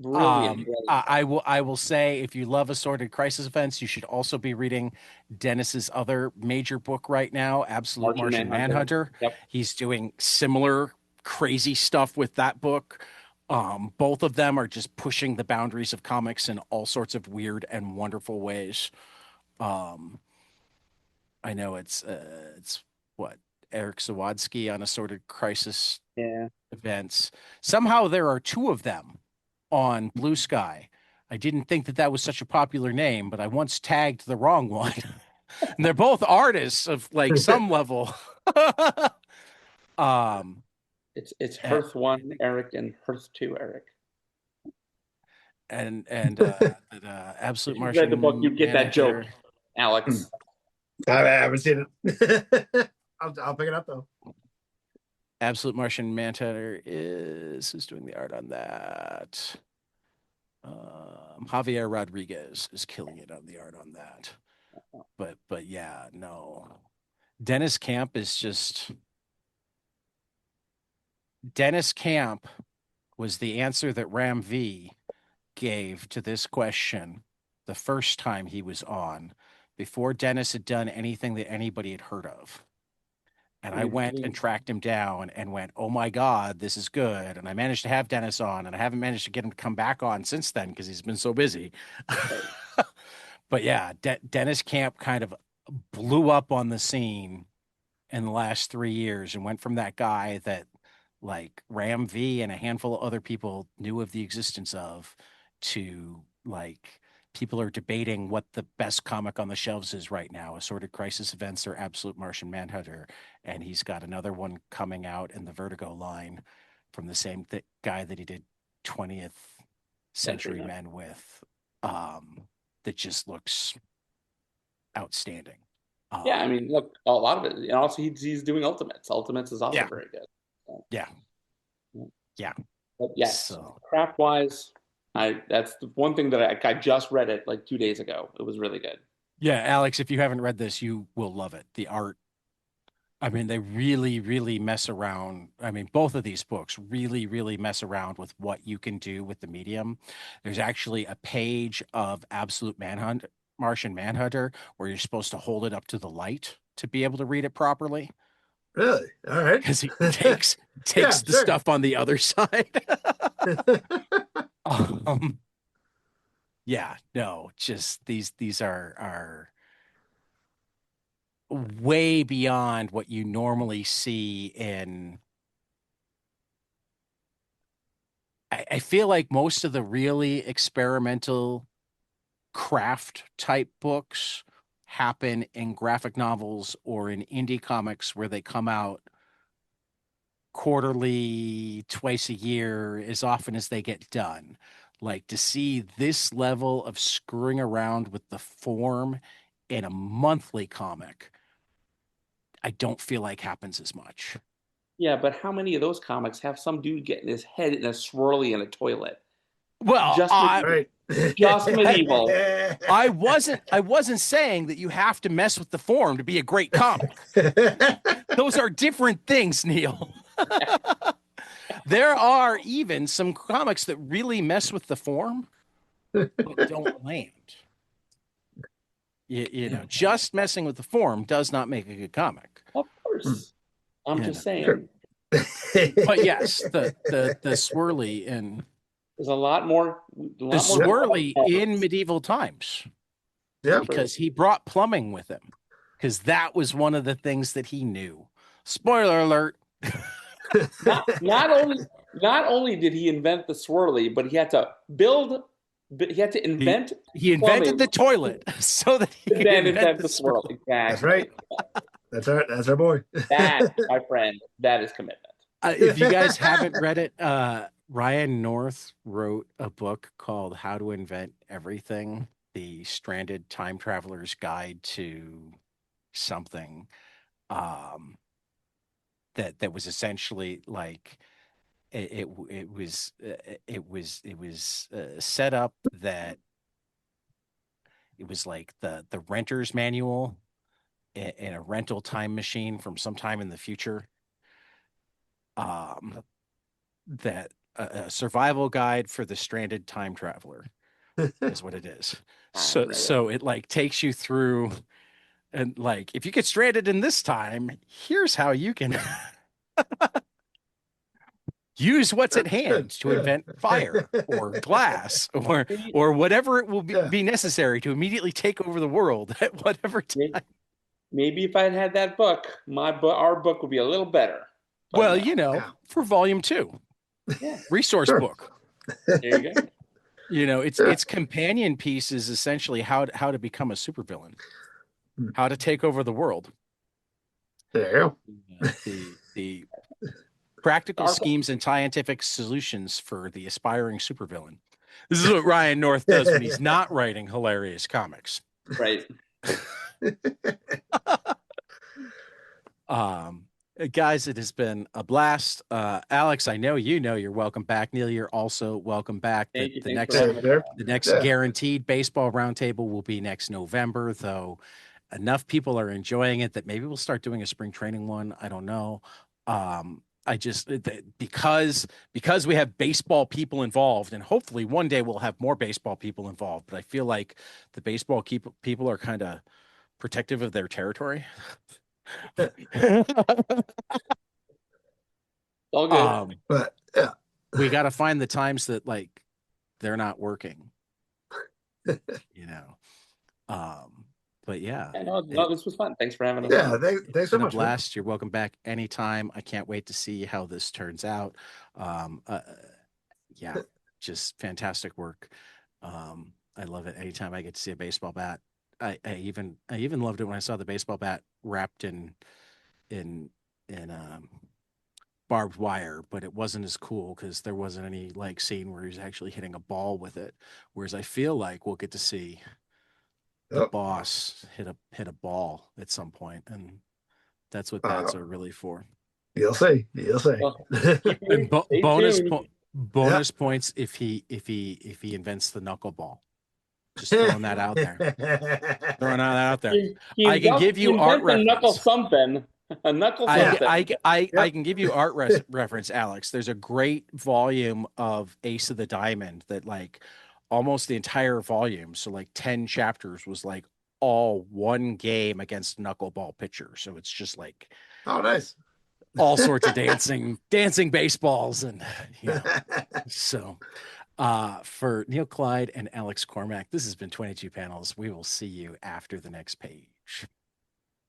brilliant, brilliant. I will say if you love assorted crisis events, you should also be reading Dennis's other major book right now, Absolute Martian Martian Manhunter. Manhunter. Yep. He's doing similar crazy stuff with that book. Both of them are just pushing the boundaries of comics in all sorts of weird and wonderful ways. Um, I know it's what Eric Zawadski on Assorted Crisis Yeah. events. Somehow there are two of them on Blue Sky. I didn't think that that was such a popular name, but I once tagged the wrong one. And they're both artists of like some level. um, It's and Hearth One Eric and Hearth Two Eric. Absolute If you read the book, Martian you'd get that joke, Manhunter, Alex. I haven't seen it. I'll pick it up though. Absolute Martian Manhunter is who's doing the art on that? Javier Rodriguez is killing it on the art on that. But yeah, no. Dennis Camp is just Dennis Camp was the answer that Ram V gave to this question the first time he was on, before Dennis had done anything that anybody had heard of. And I went and tracked him down and went, oh my God, this is good. And I managed to have Dennis on, and I haven't managed to get him to come back on since then because he's been so busy. But yeah, Dennis Camp kind of blew up on the scene in the last 3 years and went from that guy that like Ram V and a handful of other people knew of the existence of to like people are debating what the best comic on the shelves is right now. Assorted Crisis Events or Absolute Martian Manhunter. And he's got another one coming out in the Vertigo line from the same guy that he did 20th Century Men with. That just looks outstanding. Yeah, I mean, look, a lot of it, and also he's doing Ultimates. Ultimates is also Yeah, very good. So, yeah, yeah. but yes, So craft wise, I that's the one thing that I just read it like 2 days ago. It was really good. yeah, Alex, if you haven't read this, you will love it. The art, I mean, they really, really mess around. I mean, both of these books really, really mess around with what you can do with the medium. There's actually a page of Absolute Manhunt, Martian Manhunter, where you're supposed to hold it up to the light to be able to read it properly Really? All right. because he takes Yeah, takes the sure. stuff on the other side. um, yeah, no, just these are way beyond what you normally see in. I feel like most of the really experimental craft type books happen in graphic novels or in indie comics where they come out quarterly, twice a year, as often as they get done. Like to see this level of screwing around with the form in a monthly comic, I don't feel like happens as much. Yeah, but how many of those comics have some dude getting his head in a swirly in a toilet? Well, Just medieval. Right. Just medieval. I wasn't saying that you have to mess with the form to be a great comic. Those are different things, Neil. There are even some comics that really mess with the form but don't land. You know, just messing with the form does not make a good comic. Of course. I'm just saying. Sure. But yes, the swirly and There's a lot more. the swirly in medieval times. Yeah. Because he brought plumbing with him. Because that was one of the things that he knew. Spoiler alert. Not only did he invent the swirly, but he had to invent. He invented the toilet so that he could invent the swirly. Exactly. That's right. That's our boy. That, my friend, that is commitment. If you guys haven't read it, Ryan North wrote a book called How to Invent Everything, the Stranded Time Traveler's Guide to something. That was essentially like it was set up that it was like the renter's manual in a rental time machine from sometime in the future. That a survival guide for the stranded time traveler is what it is. So it like takes you through, and like if you get stranded in this time, here's how you can use what's at hand to invent fire or glass or whatever it will be necessary to immediately take over the world at whatever time. Maybe if I had that book, our book would be a little better. Well, you know, for volume 2, resource book. There you go. You know, its companion piece is essentially how to become a supervillain, how to take over the world. There you go. The practical schemes and scientific solutions for the aspiring supervillain. This is what Ryan North does when he's not writing hilarious comics. Right. Guys, it has been a blast. Alex, I know you're welcome back. Neil, you're also welcome back. The next guaranteed baseball roundtable will be next November, though enough people are enjoying it that maybe we'll start doing a spring training one. I don't know. I just because we have baseball people involved, and hopefully one day we'll have more baseball people involved. But I feel like the baseball people are kind of protective of their territory. All good. But yeah, we got to find the times that like they're not working. You know. But yeah, this was fun. Thanks for having us. Yeah, thanks so much. Blast. You're welcome back anytime. I can't wait to see how this turns out. Yeah, just fantastic work. I love it anytime I get to see a baseball bat. I even loved it when I saw the baseball bat wrapped in barbed wire, but it wasn't as cool because there wasn't any like scene where he's actually hitting a ball with it. Whereas I feel like we'll get to see the boss hit a ball at some point, and that's what bats are really for. You'll see. Well, and bonus points if he invents the knuckleball. Just throwing that out there. I can give you art reference. A knuckle something. I can give you art reference, Alex. There's a great volume of Ace of the Diamond that like almost the entire volume, so like 10 chapters was like all one game against knuckleball pitcher. So it's just like nice. All sorts of dancing baseballs and so for Neil Kleid and Alex Cormack, this has been 22 Panels. We will see you after the next page.